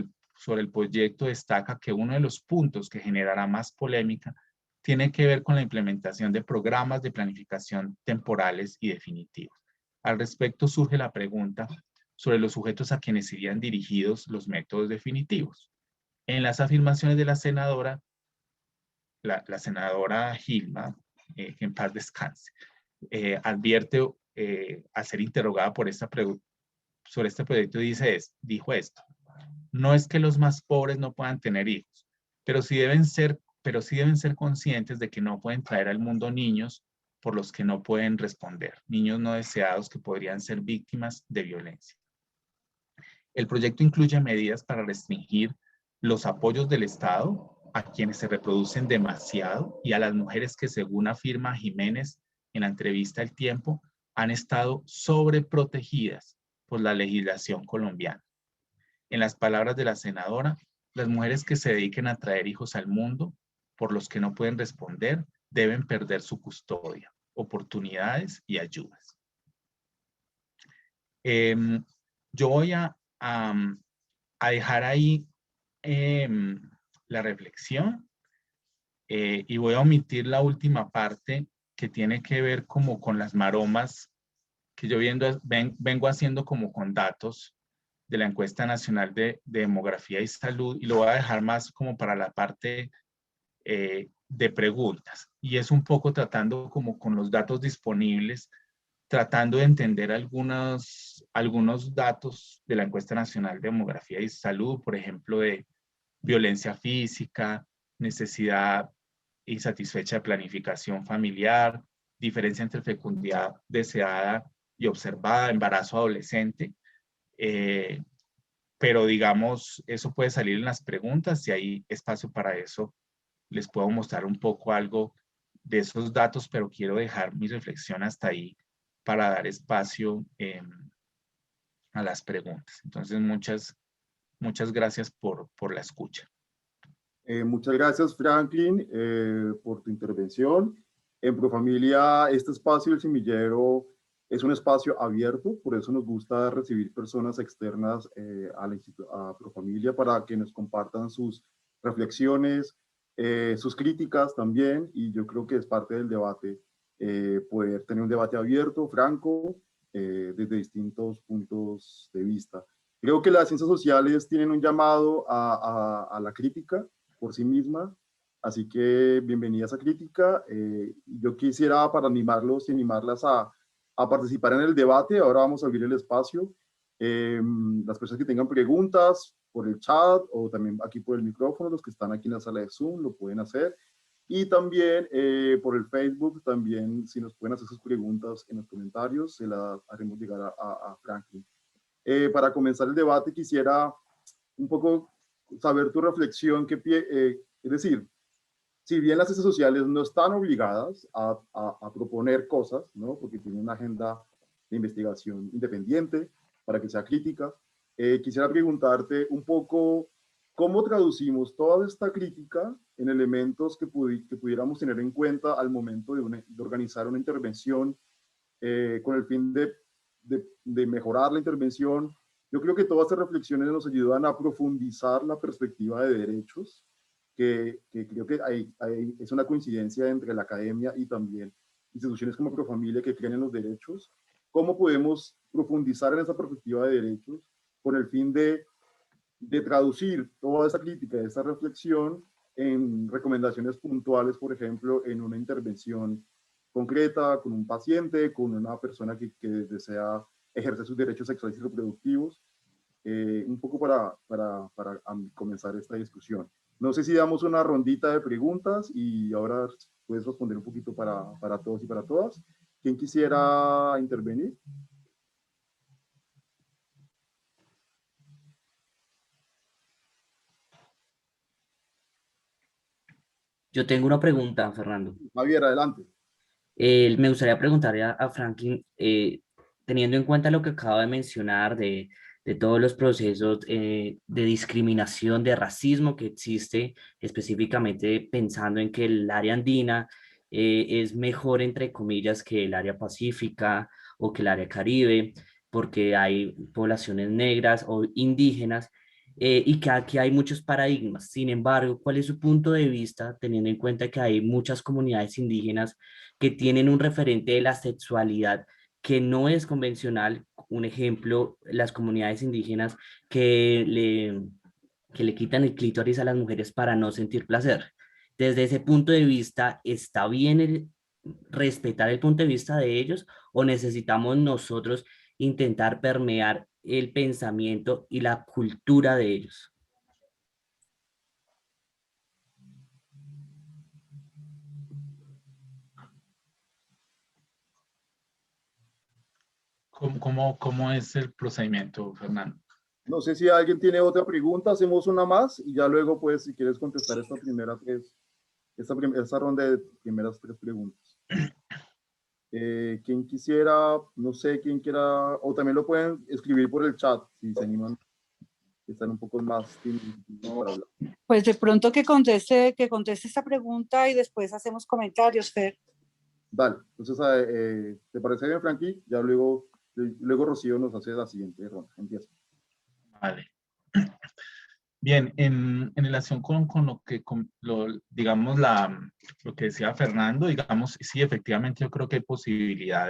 el proyecto destaca que uno de los puntos que generará más polémica tiene que ver con la implementación de programas de planificación temporales y definitivos. Al respecto surge la pregunta sobre los sujetos a quienes irían dirigidos los métodos definitivos. En las afirmaciones de la senadora, la senadora Gilma, que en paz descanse, advierte al ser interrogada por sobre este proyecto, dijo esto: No es que los más pobres no puedan tener hijos, pero sí deben ser conscientes de que no pueden traer al mundo niños por los que no pueden responder, niños no deseados que podrían ser víctimas de violencia. El proyecto incluye medidas para restringir los apoyos del Estado a quienes se reproducen demasiado y a las mujeres que, según afirma Jiménez en la entrevista El Tiempo, han estado sobreprotegidas por la legislación colombiana. En las palabras de la senadora, las mujeres que se dediquen a traer hijos al mundo por los que no pueden responder deben perder su custodia, oportunidades y ayudas. Yo voy a dejar ahí la reflexión y voy a omitir la última parte que tiene que ver como con las maromas que yo vengo haciendo como con datos de la encuesta nacional de demografía y salud, y lo voy a dejar más como para la parte de preguntas, y es un poco tratando como con los datos disponibles, tratando de entender algunos datos de la encuesta nacional de demografía y salud, por ejemplo, de violencia física, necesidad insatisfecha de planificación familiar, diferencia entre fecundidad deseada y observada, embarazo adolescente, pero digamos, eso puede salir en las preguntas y hay espacio para eso. Les puedo mostrar un poco algo de esos datos, pero quiero dejar mi reflexión hasta ahí para dar espacio a las preguntas. Entonces, muchas gracias por la escucha. Muchas gracias, Franklin, por tu intervención. En Profamilia, este espacio, el semillero, es un espacio abierto, por eso nos gusta recibir personas externas a Profamilia para que nos compartan sus reflexiones, sus críticas también, y yo creo que es parte del debate, poder tener un debate abierto, franco, desde distintos puntos de vista. Creo que las ciencias sociales tienen un llamado a la crítica por sí misma, así que bienvenida a esa crítica. Yo quisiera, para animarlos y animarlas a participar en el debate, ahora vamos a abrir el espacio. Las personas que tengan preguntas por el chat o también aquí por el micrófono, los que están aquí en la sala de Zoom, lo pueden hacer. Y también por el Facebook, también si nos pueden hacer sus preguntas en los comentarios, se las haremos llegar a Franklin. Para comenzar el debate, quisiera un poco saber tu reflexión, es decir, si bien las ciencias sociales no están obligadas a proponer cosas, ¿no? Porque tienen una agenda de investigación independiente para que sea crítica, quisiera preguntarte un poco cómo traducimos toda esta crítica en elementos que pudiéramos tener en cuenta al momento de organizar una intervención con el fin de mejorar la intervención. Yo creo que todas estas reflexiones nos ayudan a profundizar la perspectiva de derechos, que creo que es una coincidencia entre la academia y también instituciones como Profamilia que creen en los derechos. ¿Cómo podemos profundizar en esa perspectiva de derechos con el fin de traducir toda esa crítica, esa reflexión en recomendaciones puntuales, por ejemplo, en una intervención concreta con un paciente, con una persona que desea ejercer sus derechos sexuales y reproductivos? Un poco para comenzar esta discusión. No sé si damos una rondita de preguntas y ahora puedes responder un poquito para todos y para todas. ¿Quién quisiera intervenir? Yo tengo una pregunta, Fernando. Javier, adelante. Me gustaría preguntarle a Franklin, teniendo en cuenta lo que acaba de mencionar de todos los procesos de discriminación, de racismo que existe, específicamente pensando en que el área andina es mejor, entre comillas, que el área pacífica o que el área caribe, porque hay poblaciones negras o indígenas. Y que aquí hay muchos paradigmas. Sin embargo, ¿cuál es su punto de vista teniendo en cuenta que hay muchas comunidades indígenas que tienen un referente de la sexualidad que no es convencional? Un ejemplo, las comunidades indígenas que le quitan el clítoris a las mujeres para no sentir placer. Desde ese punto de vista, ¿está bien respetar el punto de vista de ellos o necesitamos nosotros intentar permear el pensamiento y la cultura de ellos. ¿Cómo es el procedimiento, Fernando? No sé si alguien tiene otra pregunta, hacemos una más y ya luego, pues, si quieres contestar esta ronda de primeras 3 preguntas. Quien quisiera, no sé, quién quiera, o también lo pueden escribir por el chat, si se animan, están un poco más tímidos para hablar. Pues de pronto que conteste esta pregunta y después hacemos comentarios, Fer. Dale, entonces, ¿te parece bien, Frankie? Ya luego Rocío nos hace la siguiente ronda. Empieza. Vale. Bien, en relación con lo que, digamos, lo que decía Fernando, digamos, sí, efectivamente yo creo que hay posibilidad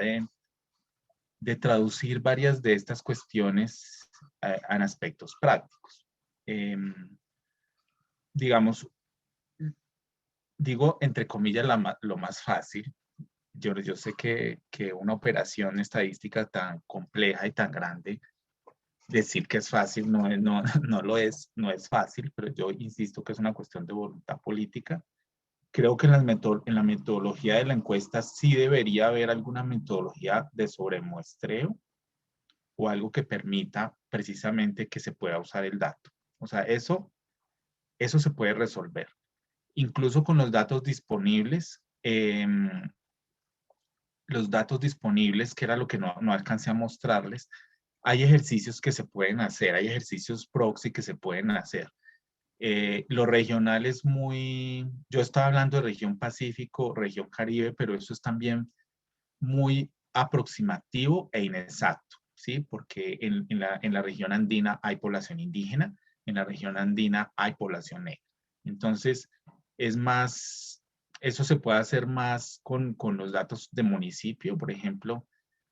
de traducir varias de estas cuestiones en aspectos prácticos. Digamos, digo, entre comillas, lo más fácil. Yo sé que una operación estadística tan compleja y tan grande, decir que es fácil no lo es, no es fácil, pero yo insisto que es una cuestión de voluntad política. Creo que en la metodología de la encuesta sí debería haber alguna metodología de sobremuestreo o algo que permita precisamente que se pueda usar el dato. O sea, eso se puede resolver. Incluso con los datos disponibles, que era lo que no alcancé a mostrarles, hay ejercicios que se pueden hacer, hay ejercicios proxy que se pueden hacer. Lo regional es yo estaba hablando de región Pacífico, región Caribe, pero eso es también muy aproximativo e inexacto, ¿sí? Porque en la región andina hay población indígena, en la región andina hay población negra. Entonces, eso se puede hacer más con los datos de municipio, por ejemplo,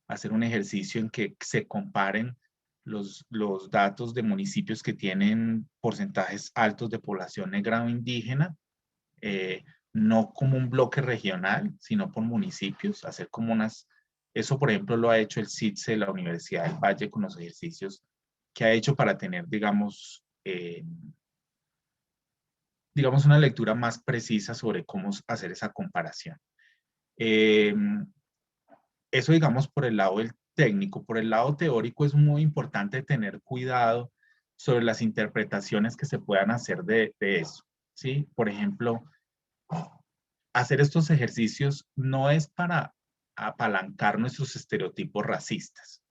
hacer un ejercicio en que se comparen los datos de municipios que tienen porcentajes altos de población negra o indígena, no como un bloque regional, sino por municipios, hacer como eso por ejemplo lo ha hecho el CITSE de la Universidad del Valle con los ejercicios que ha hecho para tener, digamos, una lectura más precisa sobre cómo hacer esa comparación. Eso, digamos, por el lado del técnico. Por el lado teórico es muy importante tener cuidado sobre las interpretaciones que se puedan hacer de eso, ¿sí? Por ejemplo, hacer estos ejercicios no es para apalancar nuestros estereotipos racistas.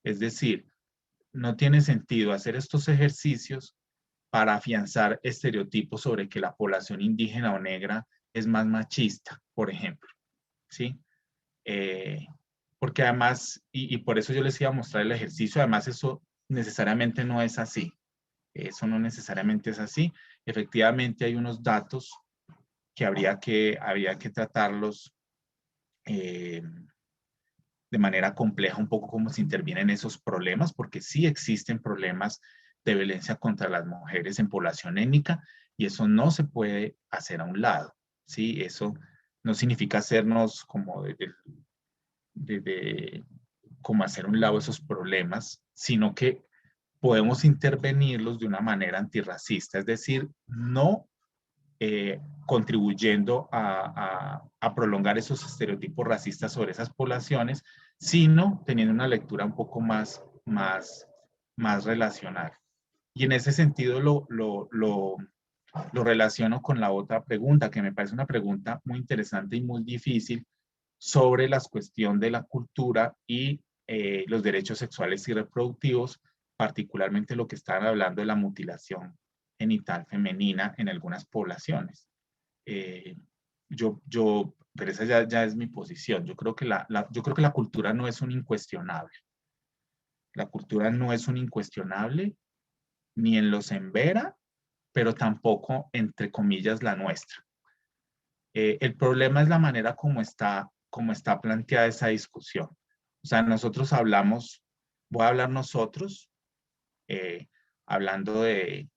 Es decir, no tiene sentido hacer estos ejercicios para afianzar estereotipos sobre que la población indígena o negra es más machista, por ejemplo, ¿sí? Porque además, y por eso yo les iba a mostrar el ejercicio, además eso necesariamente no es así. Eso no necesariamente es así. Efectivamente hay unos datos que habría que tratarlos de manera compleja, un poco cómo se intervienen esos problemas, porque sí existen problemas de violencia contra las mujeres en población étnica y eso no se puede hacer a un lado, ¿sí? Eso no significa hacernos como como hacer a un lado esos problemas, sino que podemos intervenirlos de una manera antirracista, es decir, no contribuyendo a prolongar esos estereotipos racistas sobre esas poblaciones, sino teniendo una lectura un poco más relacional. Y en ese sentido lo relaciono con la otra pregunta, que me parece una pregunta muy interesante y muy difícil sobre la cuestión de la cultura y los derechos sexuales y reproductivos, particularmente lo que están hablando de la mutilación genital femenina en algunas poblaciones. Pero esa ya es mi posición. Yo creo que la cultura no es un incuestionable. La cultura no es un incuestionable ni en los Embera, pero tampoco, entre comillas, la nuestra. El problema es la manera como está planteada esa discusión. O sea, voy a hablar nosotros, hablando de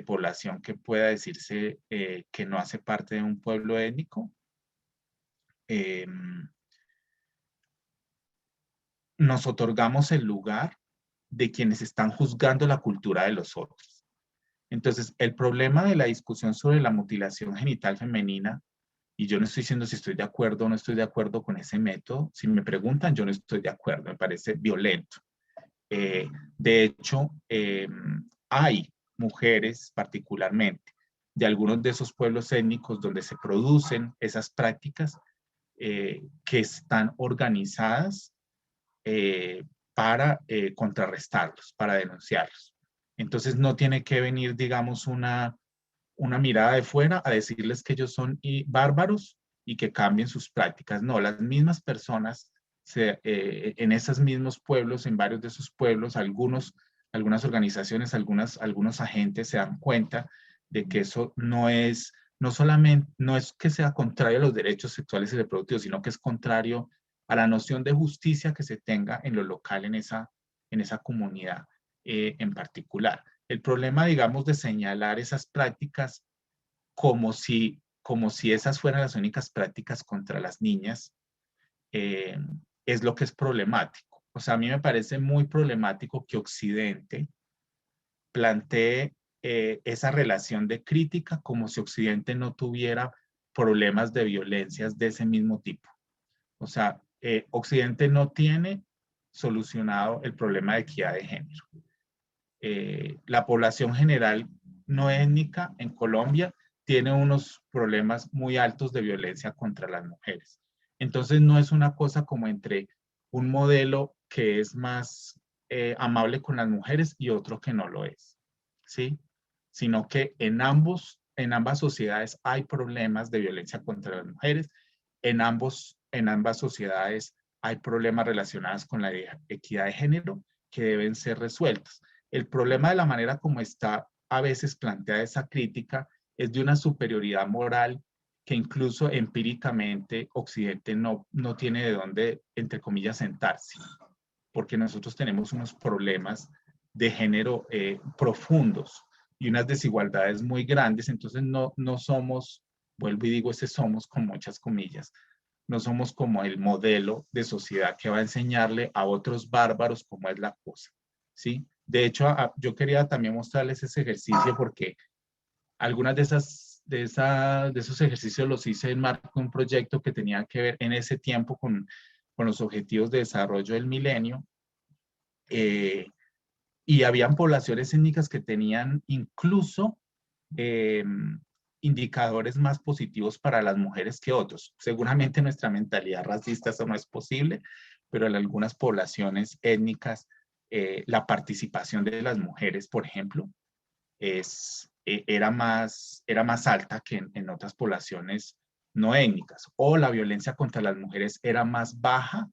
población que pueda decirse que no hace parte de un pueblo étnico. Nos otorgamos el lugar de quienes están juzgando la cultura de los otros. Entonces, el problema de la discusión sobre la mutilación genital femenina, y yo no estoy diciendo si estoy de acuerdo o no estoy de acuerdo con ese método, si me preguntan, yo no estoy de acuerdo, me parece violento. De hecho, hay mujeres particularmente de algunos de esos pueblos étnicos donde se producen esas prácticas que están organizadas para contrarrestarlos, para denunciarlos. Entonces no tiene que venir, digamos, una mirada de fuera a decirles que ellos son bárbaros y que cambien sus prácticas. No, las mismas personas en esos mismos pueblos, en varios de esos pueblos, algunas organizaciones, algunos agentes se dan cuenta de que eso no solamente, no es que sea contrario a los derechos sexuales y reproductivos, sino que es contrario a la noción de justicia que se tenga en lo local, en esa comunidad en particular. El problema, digamos, de señalar esas prácticas como si esas fueran las únicas prácticas contra las niñas, es lo que es problemático. O sea, a mí me parece muy problemático que Occidente plantee esa relación de crítica como si Occidente no tuviera problemas de violencias de ese mismo tipo. O sea, Occidente no tiene solucionado el problema de equidad de género. La población general no étnica en Colombia tiene unos problemas muy altos de violencia contra las mujeres. Entonces no es una cosa como entre un modelo que es más amable con las mujeres y otro que no lo es, ¿sí? Sino que en ambas sociedades hay problemas de violencia contra las mujeres, en ambas sociedades hay problemas relacionados con la equidad de género que deben ser resueltos. El problema de la manera como está a veces planteada esa crítica es de una superioridad moral que incluso empíricamente Occidente no tiene de dónde, entre comillas, sentarse, porque nosotros tenemos unos problemas de género profundos y unas desigualdades muy grandes, entonces no somos, vuelvo y digo ese somos con muchas comillas, no somos como el modelo de sociedad que va a enseñarle a otros bárbaros cómo es la cosa, ¿sí? De hecho, yo quería también mostrarles ese ejercicio porque algunas de esos ejercicios los hice en marco de un proyecto que tenía que ver en ese tiempo con los objetivos de desarrollo del milenio. Y habían poblaciones étnicas que tenían incluso indicadores más positivos para las mujeres que otros. Seguramente nuestra mentalidad racista eso no es posible, pero en algunas poblaciones étnicas la participación de las mujeres, por ejemplo, era más alta que en otras poblaciones no étnicas, o la violencia contra las mujeres era más baja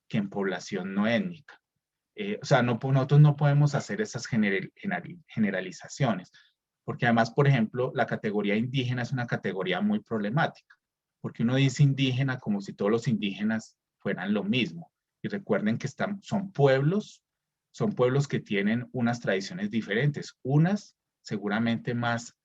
que en población no étnica. O sea, nosotros no podemos hacer esas generalizaciones, porque además, por ejemplo, la categoría indígena es una categoría muy problemática, porque uno dice indígena como si todos los indígenas fueran lo mismo. Y recuerden que son pueblos que tienen unas tradiciones diferentes, unas seguramente más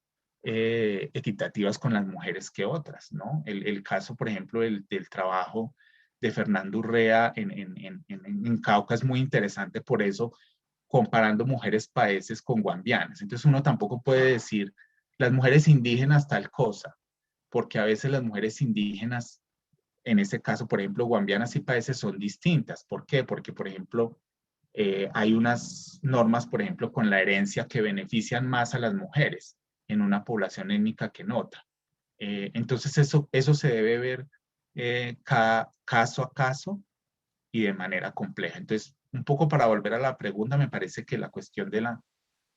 equitativas con las mujeres que otras, ¿no? El caso, por ejemplo, del trabajo de Fernando Urrea en Cauca es muy interesante por eso, comparando mujeres paeses con guambianas. Entonces uno tampoco puede decir las mujeres indígenas tal cosa, porque a veces las mujeres indígenas, en ese caso, por ejemplo, guambianas y paeses son distintas. ¿Por qué? Porque, por ejemplo, hay unas normas, por ejemplo, con la herencia que benefician más a las mujeres en una población étnica que en otra. Entonces eso se debe ver caso a caso y de manera compleja. Entonces, un poco para volver a la pregunta, me parece que la cuestión de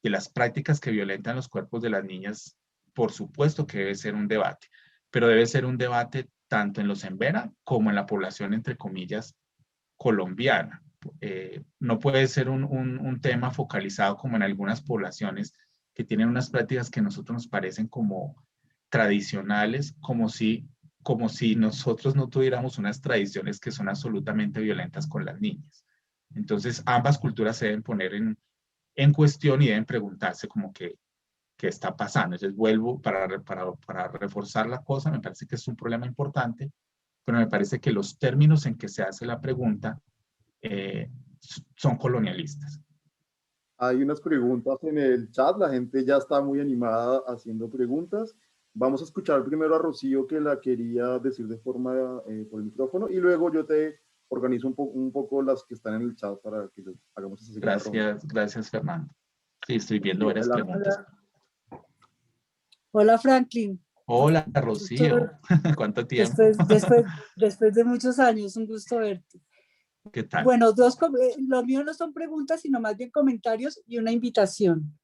las prácticas que violentan los cuerpos de las niñas, por supuesto que debe ser un debate, pero debe ser un debate tanto en los Embera como en la población, entre comillas, colombiana. No puede ser un tema focalizado como en algunas poblaciones que tienen unas prácticas que a nosotros nos parecen como tradicionales, como si nosotros no tuviéramos unas tradiciones que son absolutamente violentas con las niñas. Entonces, ambas culturas se deben poner en cuestión y deben preguntarse como qué está pasando. Entonces, vuelvo para reforzar la cosa, me parece que es un problema importante, pero me parece que los términos en que se hace la pregunta son colonialistas. Hay unas preguntas en el chat, la gente ya está muy animada haciendo preguntas. Vamos a escuchar primero a Rocío, que la quería decir de forma por el micrófono, y luego yo te organizo un poco las que están en el chat para que hagamos esa segunda ronda. Gracias, gracias Fernando. Sí, estoy viendo Sí, varias preguntas. Hola, Franklin. Hola, Rocío. ¿Cuánto tiempo? Después de muchos años, un gusto verte. ¿Qué tal? Bueno, los míos no son preguntas, sino más bien comentarios y una invitación.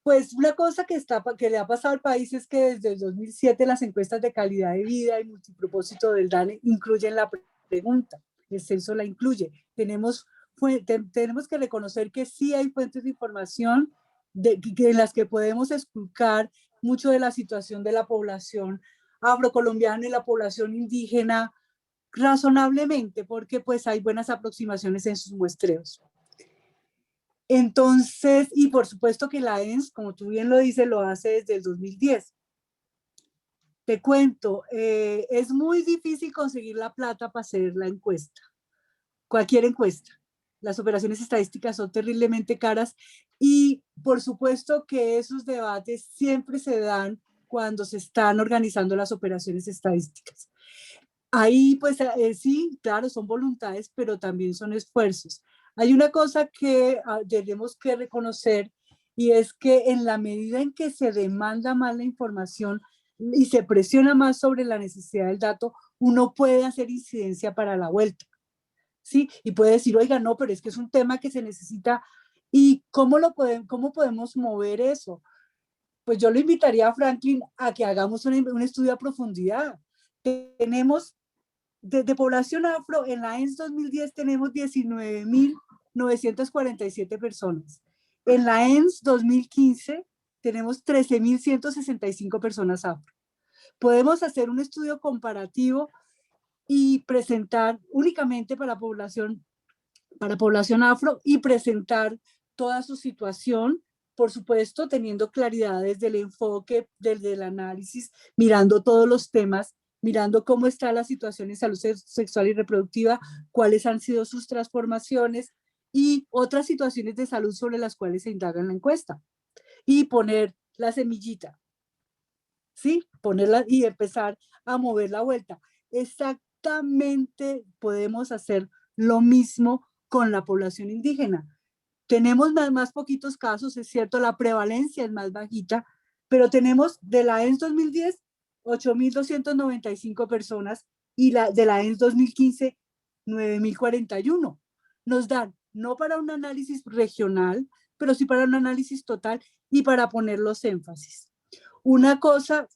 Pues una cosa que le ha pasado al país es que desde el 2007 las encuestas de calidad de vida y multipropósito del DANE incluyen la pregunta, el censo la incluye. Tenemos que reconocer que sí hay fuentes de información en las que podemos esculcar mucho de la situación de la población afrocolombiana y la población indígena razonablemente, porque pues hay buenas aproximaciones en sus muestreos. Entonces, y por supuesto que la ENS, como tú bien lo dices, lo hace desde el 2010. Te cuento, es muy difícil conseguir la plata para hacer la encuesta, cualquier encuesta. Las operaciones estadísticas son terriblemente caras y por supuesto que esos debates siempre se dan cuando se están organizando las operaciones estadísticas. Ahí pues sí, claro, son voluntades, pero también son esfuerzos. Hay una cosa que tenemos que reconocer y es que en la medida en que se demanda más la información y se presiona más sobre la necesidad del dato, uno puede hacer incidencia para la vuelta, ¿sí? Y puede decir, oiga, no, pero es que es un tema que se necesita. ¿Y cómo podemos mover eso? Pues yo le invitaría a Franklin a que hagamos un estudio a profundidad. Tenemos de población afro, en la ENS 2010 tenemos 19.947 personas. En la ENS 2015 tenemos 13.165 personas afro. Podemos hacer un estudio comparativo y presentar únicamente para población afro y presentar toda su situación, por supuesto, teniendo claridad desde el enfoque, desde el análisis, mirando todos los temas, mirando cómo está la situación en salud sexual y reproductiva, cuáles han sido sus transformaciones y otras situaciones de salud sobre las cuales se indaga en la encuesta. Y poner la semillita, ¿sí? Ponerla y empezar a mover la vuelta. Exactamente podemos hacer lo mismo con la población indígena. Tenemos más poquitos casos, es cierto, la prevalencia es más bajita, pero tenemos de la ENS 2010, 8.295 personas y de la ENS 2015, 9.041. Nos dan, no para un análisis regional, pero sí para un análisis total y para poner los énfasis. Una cosa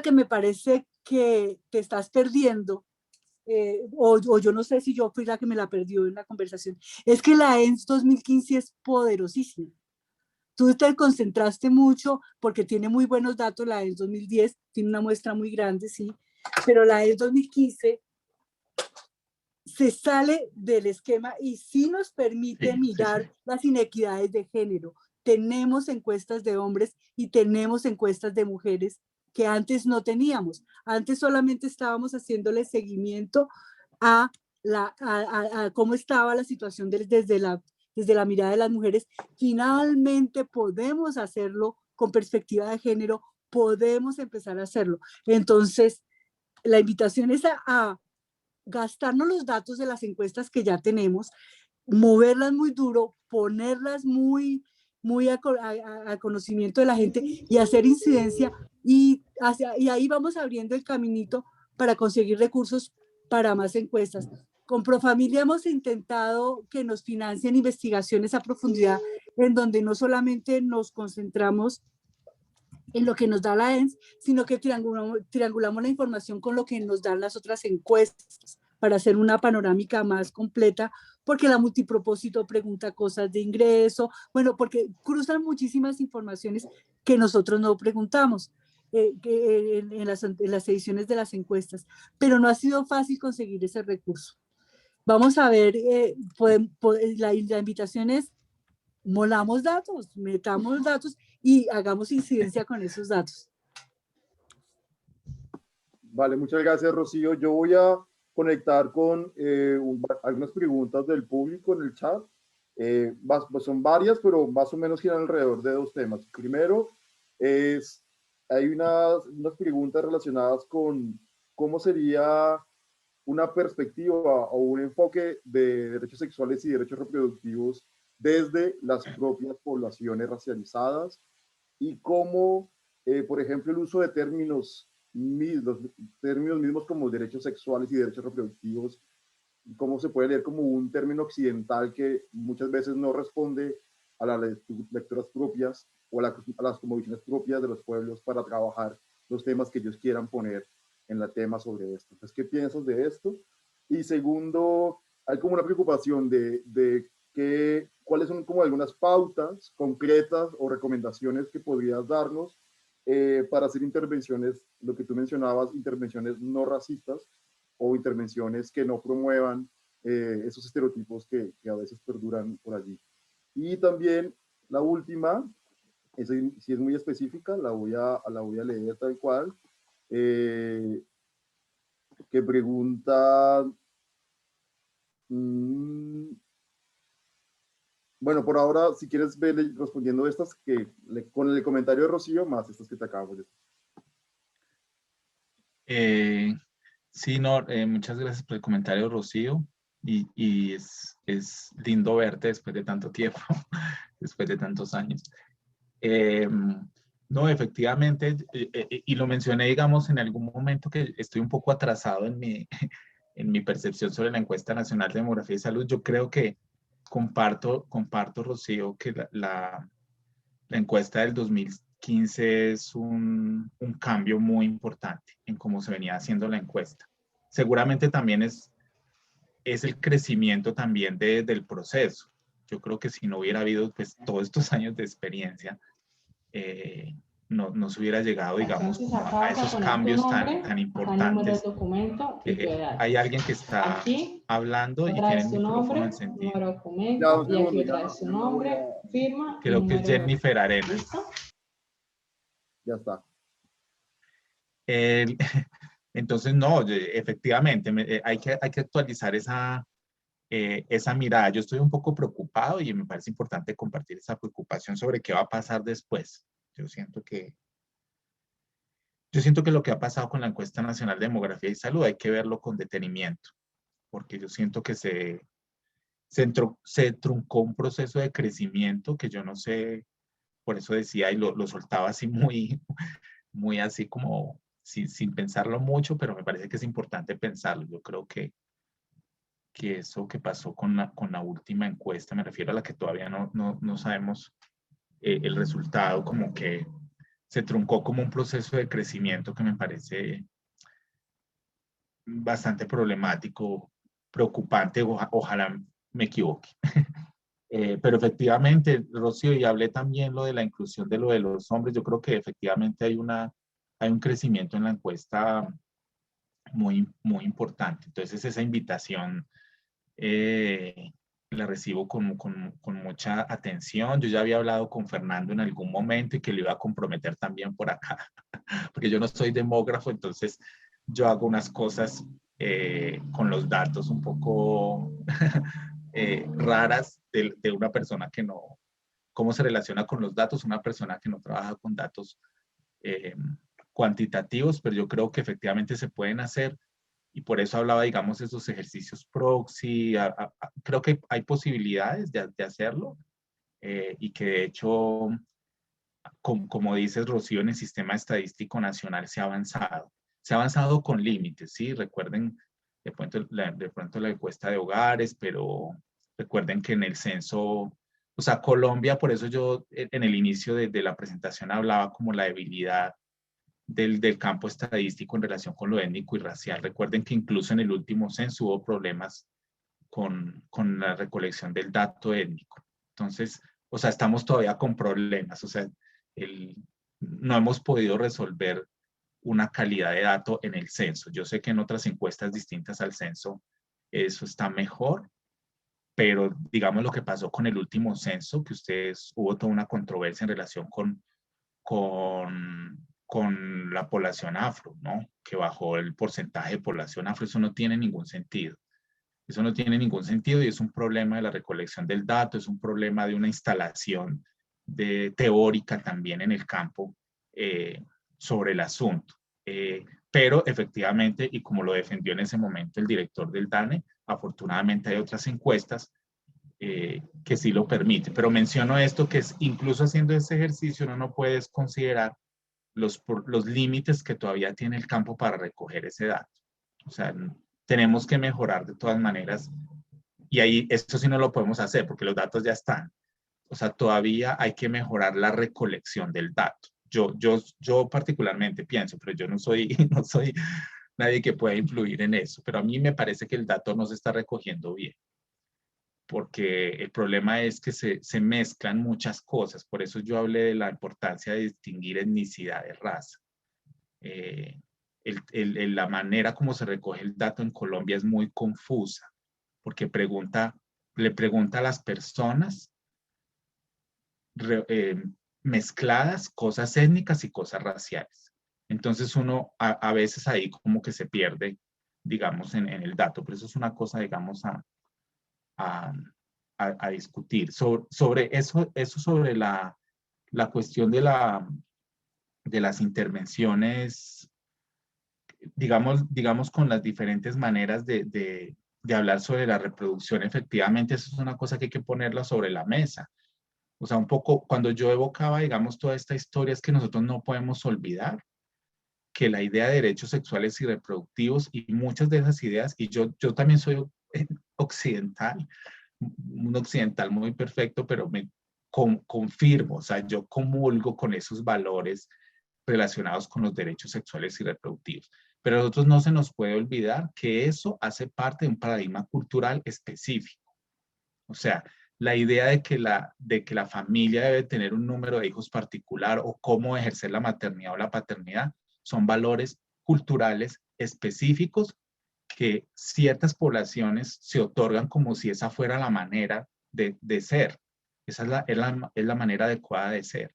que me parece que te estás perdiendo, o yo no sé si yo fui la que me la perdió en la conversación, es que la ENS 2015 es poderosísima. Tú te concentraste mucho porque tiene muy buenos datos, la ENS 2010 tiene una muestra muy grande, sí, pero la ENS 2015 se sale del esquema y sí nos permite mirar las inequidades de género. Tenemos encuestas de hombres y tenemos encuestas de mujeres que antes no teníamos. Antes solamente estábamos haciéndole seguimiento a cómo estaba la situación desde la mirada de las mujeres. Finalmente podemos hacerlo con perspectiva de género, podemos empezar a hacerlo. Entonces, la invitación es a gastarnos los datos de las encuestas que ya tenemos, moverlas muy duro, ponerlas muy a conocimiento de la gente y hacer incidencia y ahí vamos abriendo el caminito para conseguir recursos para más encuestas. Con Profamilia hemos intentado que nos financien investigaciones a profundidad en donde no solamente nos concentramos en lo que nos da la ENS, sino que triangulamos la información con lo que nos dan las otras encuestas para hacer una panorámica más completa, porque la multipropósito pregunta cosas de ingreso, bueno, porque cruzan muchísimas informaciones que nosotros no preguntamos en las ediciones de las encuestas, pero no ha sido fácil conseguir ese recurso. Vamos a ver, la invitación es molamos datos, metamos datos y hagamos incidencia con esos datos. Vale, muchas gracias, Rocío. Yo voy a conectar con algunas preguntas del público en el chat. Pues son varias, pero más o menos giran alrededor de dos temas. Primero, hay unas preguntas relacionadas con cómo sería una perspectiva o un enfoque de derechos sexuales y derechos reproductivos desde las propias poblaciones racializadas y cómo, por ejemplo, el uso de términos mismos como derechos sexuales y derechos reproductivos, cómo se puede leer como un término occidental que muchas veces no responde a las lecturas propias o a las convicciones propias de los pueblos para trabajar los temas que ellos quieran poner en la tema sobre esto. Entonces, ¿qué piensas de esto? Y segundo, hay como una preocupación de cuáles son como algunas pautas concretas o recomendaciones que podrías darnos para hacer intervenciones, lo que tú mencionabas, intervenciones no racistas o intervenciones que no promuevan esos estereotipos que a veces perduran por allí. Y también la última, si es muy específica, la voy a leer tal cual, que pregunta, bueno, por ahora, si quieres ver respondiendo estas, con el comentario de Rocío, más estas que te acabo de decir. Sí, no, muchas gracias por el comentario, Rocío. Y es lindo verte después de tanto tiempo, después de tantos años. No, efectivamente, y lo mencioné, digamos, en algún momento que estoy un poco atrasado en mi percepción sobre la encuesta nacional de demografía y salud. Yo creo que comparto, Rocío, que la encuesta del 2015 es un cambio muy importante en cómo se venía haciendo la encuesta. Seguramente también es el crecimiento también del proceso. Yo creo que si no hubiera habido pues todos estos años de experiencia, no se hubiera llegado, digamos, a esos cambios tan importantes. Hay alguien que está hablando y tiene el micrófono encendido. Creo que es Jennifer Arenas. Ya está. Entonces, no, efectivamente, hay que actualizar esa mirada. Yo estoy un poco preocupado y me parece importante compartir esa preocupación sobre qué va a pasar después. Yo siento que lo que ha pasado con la encuesta nacional de demografía y salud hay que verlo con detenimiento, porque yo siento que se truncó un proceso de crecimiento que yo no sé, por eso decía y lo soltaba así muy así como sin pensarlo mucho, pero me parece que es importante pensarlo. Yo creo que eso que pasó con la última encuesta, me refiero a la que todavía no sabemos el resultado, como que se truncó como un proceso de crecimiento que me parece bastante problemático, preocupante, ojalá me equivoque. Pero efectivamente, Rocío, y hablé también lo de la inclusión de lo de los hombres, yo creo que efectivamente hay un crecimiento en la encuesta muy, muy importante. Entonces esa invitación la recibo con mucha atención. Yo ya había hablado con Fernando en algún momento y que lo iba a comprometer también por acá, porque yo no soy demógrafo, entonces yo hago unas cosas con los datos un poco raras de una persona que no, cómo se relaciona con los datos, una persona que no trabaja con datos cuantitativos, pero yo creo que efectivamente se pueden hacer y por eso hablaba, digamos, de esos ejercicios proxy. Creo que hay posibilidades de hacerlo y que de hecho, como dices, Rocío, en el sistema estadístico nacional se ha avanzado. Se ha avanzado con límites, ¿sí? Recuerden de pronto la encuesta de hogares, pero recuerden que en el censo, o sea, Colombia, por eso yo en el inicio de la presentación hablaba como la debilidad del campo estadístico en relación con lo étnico y racial. Recuerden que incluso en el último censo hubo problemas con la recolección del dato étnico. Entonces, o sea, estamos todavía con problemas, o sea, no hemos podido resolver una calidad de dato en el censo. Yo sé que en otras encuestas distintas al censo eso está mejor, pero digamos lo que pasó con el último censo, que hubo toda una controversia en relación con con la población afro, ¿no? Que bajó el porcentaje de población afro. Eso no tiene ningún sentido. Eso no tiene ningún sentido y es un problema de la recolección del dato, es un problema de una instalación teórica también en el campo sobre el asunto. Pero efectivamente, y como lo defendió en ese momento el director del DANE, afortunadamente hay otras encuestas que sí lo permiten. Pero menciono esto, que es incluso haciendo ese ejercicio uno no puede considerar los límites que todavía tiene el campo para recoger ese dato. O sea, tenemos que mejorar de todas maneras y ahí esto sí no lo podemos hacer porque los datos ya están. O sea, todavía hay que mejorar la recolección del dato. Yo particularmente pienso, pero yo no soy nadie que pueda influir en eso, pero a mí me parece que el dato no se está recogiendo bien, porque el problema es que se mezclan muchas cosas. Por eso yo hablé de la importancia de distinguir etnicidad de raza. La manera como se recoge el dato en Colombia es muy confusa, porque le pregunta a las personas mezcladas cosas étnicas y cosas raciales. Entonces uno a veces ahí como que se pierde, digamos, en el dato. Pero eso es una cosa, digamos, a discutir. Sobre eso sobre la cuestión de las intervenciones, digamos con las diferentes maneras de hablar sobre la reproducción, efectivamente, eso es una cosa que hay que ponerla sobre la mesa. O sea, un poco, cuando yo evocaba, digamos, toda esta historia, es que nosotros no podemos olvidar que la idea de derechos sexuales y reproductivos y muchas de esas ideas, y yo también soy occidental, un occidental muy perfecto, pero me confirmo, o sea, yo comulgo con esos valores relacionados con los derechos sexuales y reproductivos. Pero a nosotros no se nos puede olvidar que eso hace parte de un paradigma cultural específico. O sea, la idea de que la familia debe tener un número de hijos particular o cómo ejercer la maternidad o la paternidad son valores culturales específicos que ciertas poblaciones se otorgan como si esa fuera la manera de ser. Esa es la manera adecuada de ser.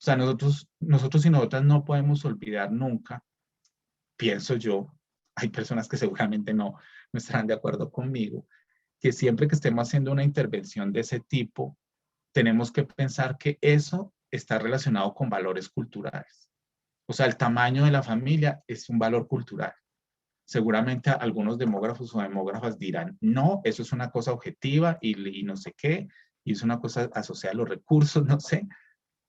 O sea, nosotros y nosotras no podemos olvidar nunca, pienso yo, hay personas que seguramente no estarán de acuerdo conmigo, que siempre que estemos haciendo una intervención de ese tipo, tenemos que pensar que eso está relacionado con valores culturales. O sea, el tamaño de la familia es un valor cultural. Seguramente algunos demógrafos o demógrafas dirán, no, eso es una cosa objetiva y no sé qué, y es una cosa asociada a los recursos, no sé.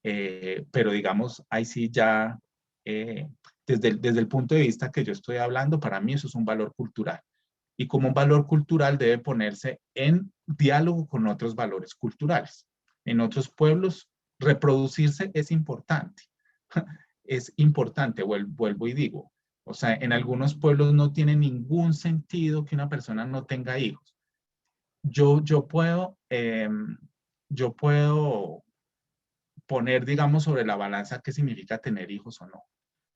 Pero digamos, ahí sí ya, desde el punto de vista que yo estoy hablando, para mí eso es un valor cultural. Y como un valor cultural debe ponerse en diálogo con otros valores culturales. En otros pueblos, reproducirse es importante. Es importante, vuelvo y digo. O sea, en algunos pueblos no tiene ningún sentido que una persona no tenga hijos. Yo puedo poner, digamos, sobre la balanza qué significa tener hijos o no.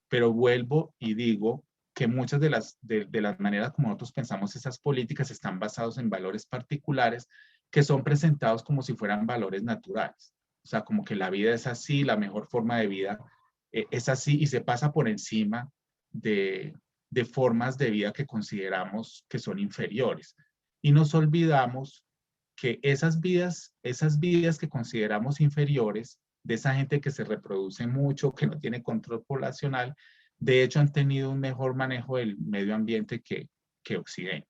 Pero vuelvo y digo que muchas de las maneras como nosotros pensamos esas políticas están basadas en valores particulares que son presentados como si fueran valores naturales. O sea, como que la vida es así, la mejor forma de vida es así y se pasa por encima de formas de vida que consideramos que son inferiores. Y nos olvidamos que esas vidas que consideramos inferiores, de esa gente que se reproduce mucho, que no tiene control poblacional, de hecho han tenido un mejor manejo del medio ambiente que Occidente.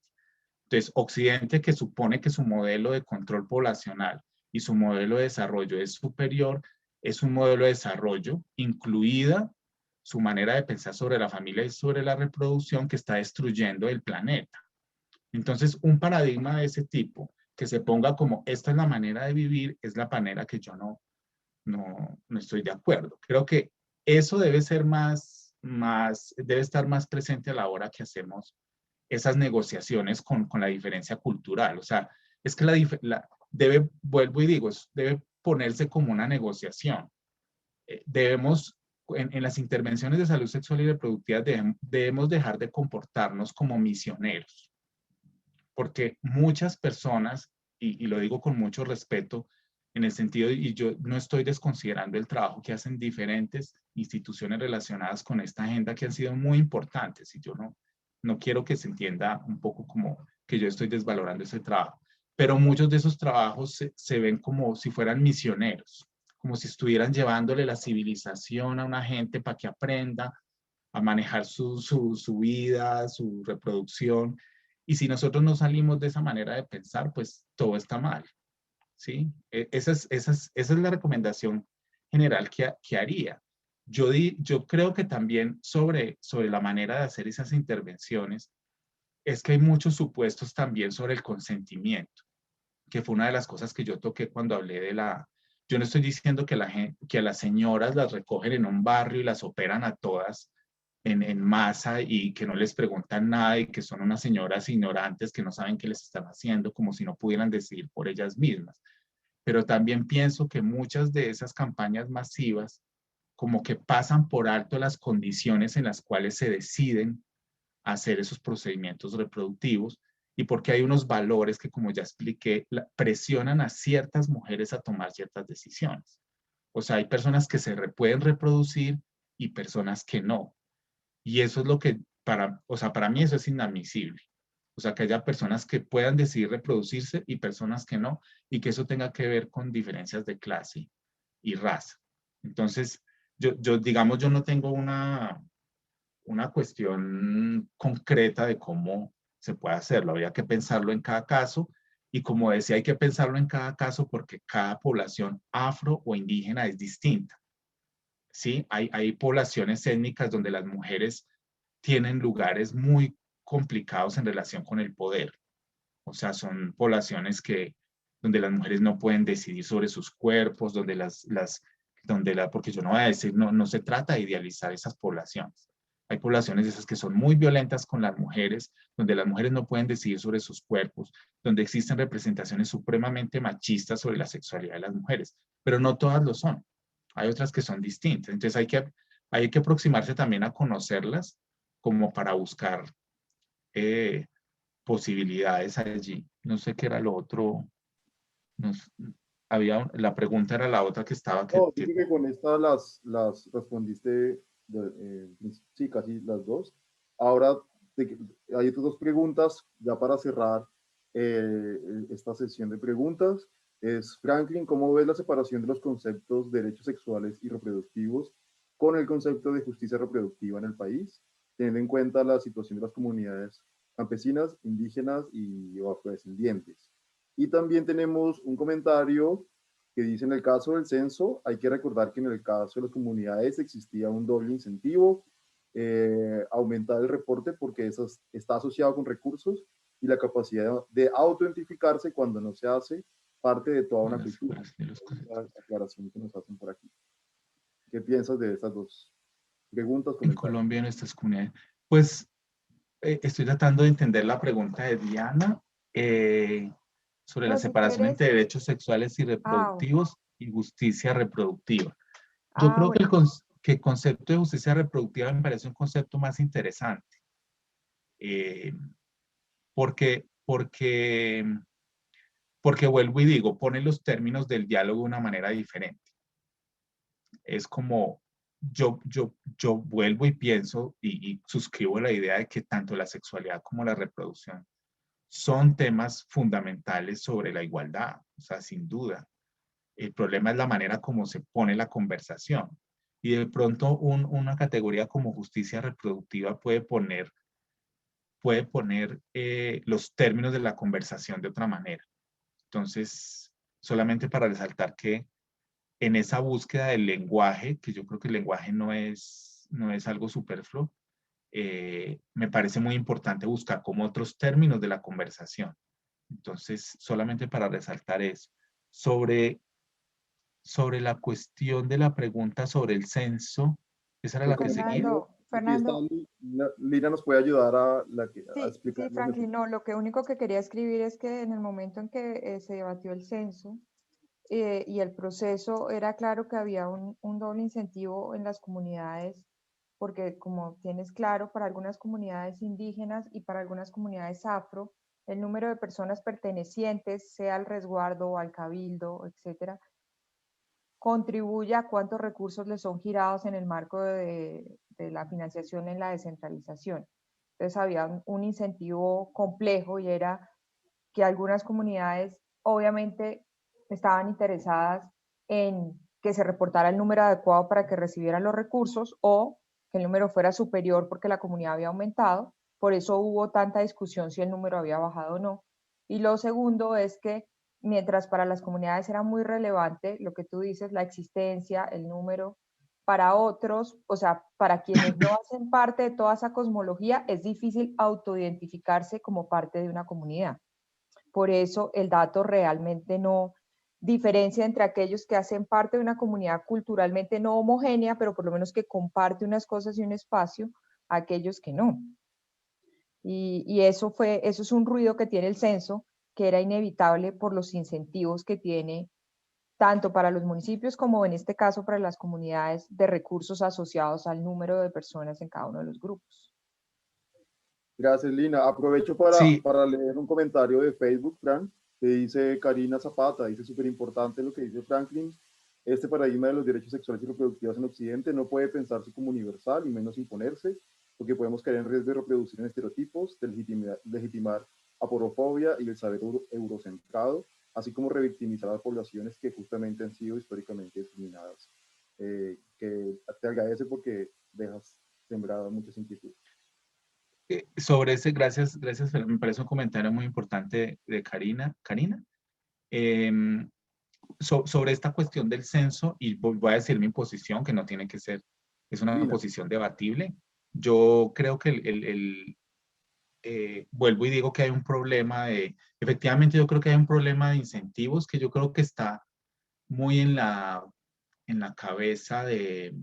Entonces, Occidente, que supone que su modelo de control poblacional y su modelo de desarrollo es superior, es un modelo de desarrollo, incluida su manera de pensar sobre la familia y sobre la reproducción, que está destruyendo el planeta. Entonces, un paradigma de ese tipo, que se ponga como esta es la manera de vivir, es la manera que yo no estoy de acuerdo. Creo que eso debe ser debe estar más presente a la hora que hacemos esas negociaciones con la diferencia cultural. O sea, es que vuelvo y digo, debe ponerse como una negociación. Debemos, en las intervenciones de salud sexual y reproductiva, debemos dejar de comportarnos como misioneros. Porque muchas personas, y lo digo con mucho respeto, en el sentido, y yo no estoy desconsiderando el trabajo que hacen diferentes instituciones relacionadas con esta agenda que han sido muy importantes, y yo no quiero que se entienda un poco como que yo estoy desvalorando ese trabajo, pero muchos de esos trabajos se ven como si fueran misioneros, como si estuvieran llevándole la civilización a una gente para que aprenda a manejar su vida, su reproducción. Y si nosotros no salimos de esa manera de pensar, pues todo está mal, ¿sí? Esa es la recomendación general que haría. Yo creo que también sobre la manera de hacer esas intervenciones es que hay muchos supuestos también sobre el consentimiento, que fue una de las cosas que yo toqué cuando hablé de la... Yo no estoy diciendo que a las señoras las recogen en un barrio y las operan a todas en masa y que no les preguntan nada y que son unas señoras ignorantes que no saben qué les están haciendo, como si no pudieran decidir por ellas mismas. Pero también pienso que muchas de esas campañas masivas como que pasan por alto las condiciones en las cuales se deciden hacer esos procedimientos reproductivos y porque hay unos valores que, como ya expliqué, presionan a ciertas mujeres a tomar ciertas decisiones. O sea, hay personas que pueden reproducir y personas que no. Y eso es lo que, para mí eso es inadmisible. O sea, que haya personas que puedan decidir reproducirse y personas que no, y que eso tenga que ver con diferencias de clase y raza. Entonces, digamos, yo no tengo una cuestión concreta de cómo se puede hacerlo. Habría que pensarlo en cada caso. Y como decía, hay que pensarlo en cada caso porque cada población afro o indígena es distinta. ¿Sí? Hay poblaciones étnicas donde las mujeres tienen lugares muy complicados en relación con el poder. O sea, son poblaciones donde las mujeres no pueden decidir sobre sus cuerpos, porque yo no voy a decir, no se trata de idealizar esas poblaciones. Hay poblaciones esas que son muy violentas con las mujeres, donde las mujeres no pueden decidir sobre sus cuerpos, donde existen representaciones supremamente machistas sobre la sexualidad de las mujeres, pero no todas lo son. Hay otras que son distintas. Entonces hay que aproximarse también a conocerlas como para buscar posibilidades allí. No sé qué era lo otro. Nos, la pregunta era la otra que estaba. No, sí que con estas las respondiste, sí, casi las dos. Ahora hay otras dos preguntas ya para cerrar esta sesión de preguntas. Es, Franklin, ¿cómo ves la separación de los conceptos de derechos sexuales y reproductivos con el concepto de justicia reproductiva en el país, teniendo en cuenta la situación de las comunidades campesinas, indígenas y afrodescendientes? Y también tenemos un comentario que dice: en el caso del censo, hay que recordar que en el caso de las comunidades existía un doble incentivo, aumentar el reporte porque eso está asociado con recursos y la capacidad de autoidentificarse cuando no se hace parte de toda una cultura. La aclaración que nos hacen por aquí. ¿Qué piensas de estas dos preguntas? En Colombia, en nuestras comunidades. Pues estoy tratando de entender la pregunta de Diana sobre la No, si separación quieres. entre derechos sexuales y Ok. reproductivos y justicia reproductiva. Yo Ah, creo que bueno. el concepto de justicia reproductiva me parece un concepto más interesante. Porque vuelvo y digo, pone los términos del diálogo de una manera diferente. Es como, yo vuelvo y pienso y suscribo la idea de que tanto la sexualidad como la reproducción son temas fundamentales sobre la igualdad, o sea, sin duda. El problema es la manera como se pone la conversación. Y de pronto una categoría como justicia reproductiva puede poner los términos de la conversación de otra manera. Entonces, solamente para resaltar que en esa búsqueda del lenguaje, que yo creo que el lenguaje no es algo superfluo, me parece muy importante buscar como otros términos de la conversación. Entonces, solamente para resaltar eso. Sobre la cuestión de la pregunta sobre el censo, esa era El la que seguía. comentario, aquí está, Fernando, Lina nos puede ayudar a sí, explicar. Franklin, no, lo que único que quería escribir es que en el momento en que se debatió el censo y el proceso, era claro que había un doble incentivo en las comunidades, porque como tienes claro, para algunas comunidades indígenas y para algunas comunidades afro, el número de personas pertenecientes, sea al resguardo o al cabildo, etcétera, contribuye a cuántos recursos le son girados en el marco de la financiación en la descentralización. Entonces había un incentivo complejo y era que algunas comunidades obviamente estaban interesadas en que se reportara el número adecuado para que recibieran los recursos o que el número fuera superior porque la comunidad había aumentado. Por eso hubo tanta discusión si el número había bajado o no. Y lo segundo es que mientras para las comunidades era muy relevante lo que tú dices, la existencia, el número, para otros, o sea, para quienes no hacen parte de toda esa cosmología, es difícil autoidentificarse como parte de una comunidad. Por eso el dato realmente no diferencia entre aquellos que hacen parte de una comunidad culturalmente no homogénea, pero por lo menos que comparte unas cosas y un espacio, a aquellos que no. Y eso es un ruido que tiene el censo, que era inevitable por los incentivos que tiene tanto para los municipios como en este caso para las comunidades de recursos asociados al número de personas en cada uno de los grupos. Gracias, Lina. Aprovecho Sí. para leer un comentario de Facebook, Frank, que dice Karina Zapata, dice súper importante lo que dice Franklin. Este paradigma de los derechos sexuales y reproductivos en Occidente no puede pensarse como universal y menos imponerse, porque podemos caer en riesgo de reproducir en estereotipos, de legitimar aporofobia y el saber eurocentrado, así como revictimizar a las poblaciones que justamente han sido históricamente discriminadas. Que te agradece porque dejas sembrada muchas inquietudes. Sobre ese, gracias, me parece un comentario muy importante de Karina. Sobre esta cuestión del censo, y voy a decir mi posición, que no tiene que ser, es una posición debatible. Yo creo que vuelvo y digo que hay un problema efectivamente yo creo que hay un problema de incentivos que yo creo que está muy en la cabeza de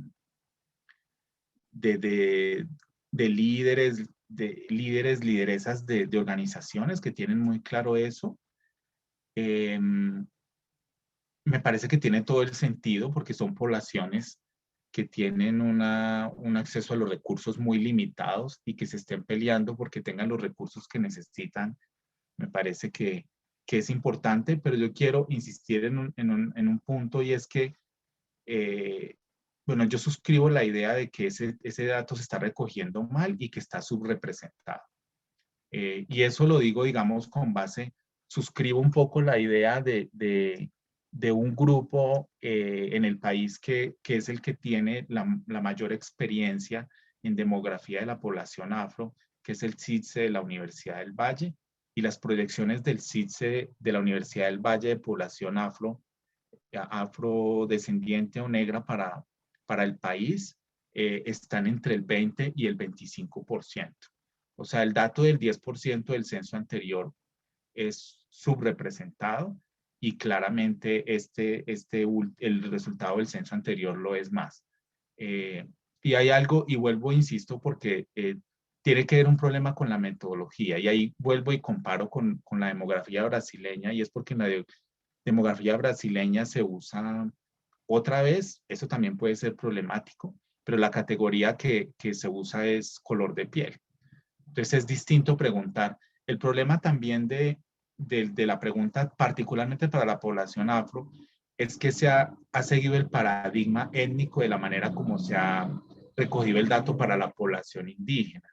líderes, lideresas de organizaciones que tienen muy claro eso. Me parece que tiene todo el sentido porque son poblaciones que tienen un acceso a los recursos muy limitados y que se estén peleando porque tengan los recursos que necesitan. Me parece que es importante, pero yo quiero insistir en un punto, y es que, bueno, yo suscribo la idea de que ese dato se está recogiendo mal y que está subrepresentado. Y eso lo digo, digamos, con base, suscribo un poco la idea de un grupo en el país que es el que tiene la mayor experiencia en demografía de la población afro, que es el CIDSE de la Universidad del Valle, y las proyecciones del CIDSE de la Universidad del Valle de población afrodescendiente o negra para el país están entre el 20 y el 25%. O sea, el dato del 10% del censo anterior es subrepresentado y claramente el resultado del censo anterior lo es más. Y hay algo, y vuelvo, insisto, porque tiene que ver un problema con la metodología, y ahí vuelvo y comparo con la demografía brasileña, y es porque en la demografía brasileña se usa otra vez, eso también puede ser problemático, pero la categoría que se usa es color de piel. Entonces es distinto preguntar. El problema también de la pregunta, particularmente para la población afro, es que se ha seguido el paradigma étnico de la manera como se ha recogido el dato para la población indígena.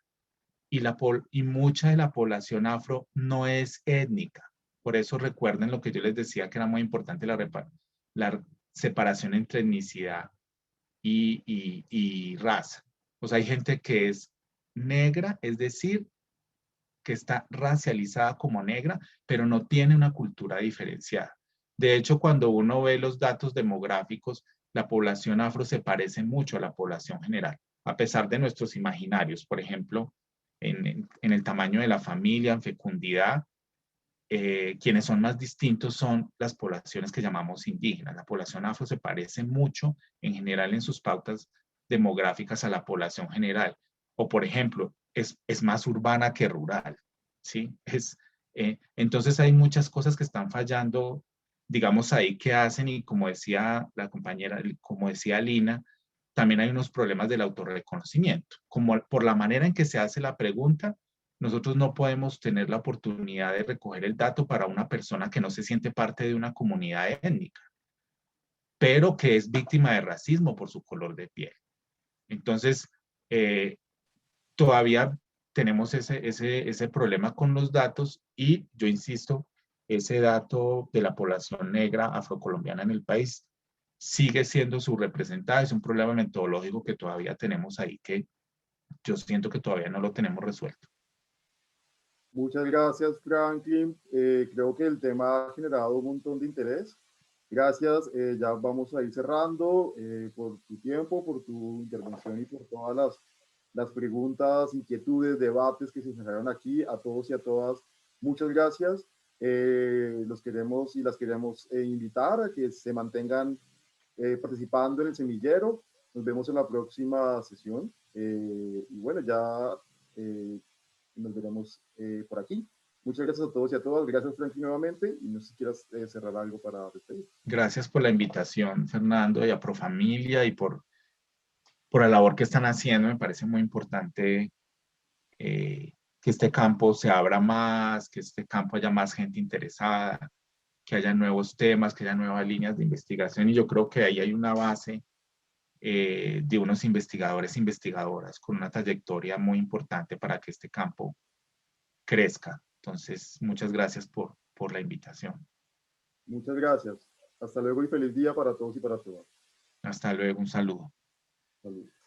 Y mucha de la población afro no es étnica. Por eso recuerden lo que yo les decía, que era muy importante la separación entre etnicidad y raza. O sea, hay gente que es negra, es decir, que está racializada como negra, pero no tiene una cultura diferenciada. De hecho, cuando uno ve los datos demográficos, la población afro se parece mucho a la población general, a pesar de nuestros imaginarios. Por ejemplo, en el tamaño de la familia, en fecundidad, quienes son más distintos son las poblaciones que llamamos indígenas. La población afro se parece mucho, en general, en sus pautas demográficas a la población general. O, por ejemplo, es más urbana que rural, ¿sí? Entonces hay muchas cosas que están fallando, digamos, ahí que hacen, y como decía la compañera, como decía Lina, también hay unos problemas del autorreconocimiento, como por la manera en que se hace la pregunta, nosotros no podemos tener la oportunidad de recoger el dato para una persona que no se siente parte de una comunidad étnica, pero que es víctima de racismo por su color de piel. Entonces, todavía tenemos ese problema con los datos y yo insisto, ese dato de la población negra afrocolombiana en el país sigue siendo subrepresentada. Es un problema metodológico que todavía tenemos ahí que yo siento que todavía no lo tenemos resuelto. Muchas gracias, Franklin. Creo que el tema ha generado un montón de interés. Gracias. Ya vamos a ir cerrando por tu tiempo, por tu intervención y por todas las preguntas, inquietudes, debates que se generaron aquí. A todos y a todas, muchas gracias. Los queremos y las queremos invitar a que se mantengan participando en el semillero. Nos vemos en la próxima sesión. Y bueno, ya nos veremos por aquí. Muchas gracias a todos y a todas. Gracias, Franklin, nuevamente. Y no sé si quieras cerrar algo para despedir. Gracias por la invitación, Fernando, y a Profamilia y por la labor que están haciendo. Me parece muy importante que este campo se abra más, que este campo haya más gente interesada, que haya nuevos temas, que haya nuevas líneas de investigación. Y yo creo que ahí hay una base de unos investigadores e investigadoras con una trayectoria muy importante para que este campo crezca. Entonces, muchas gracias por la invitación. Muchas gracias. Hasta luego y feliz día para todos y para todas. Hasta luego, un saludo. Saludos.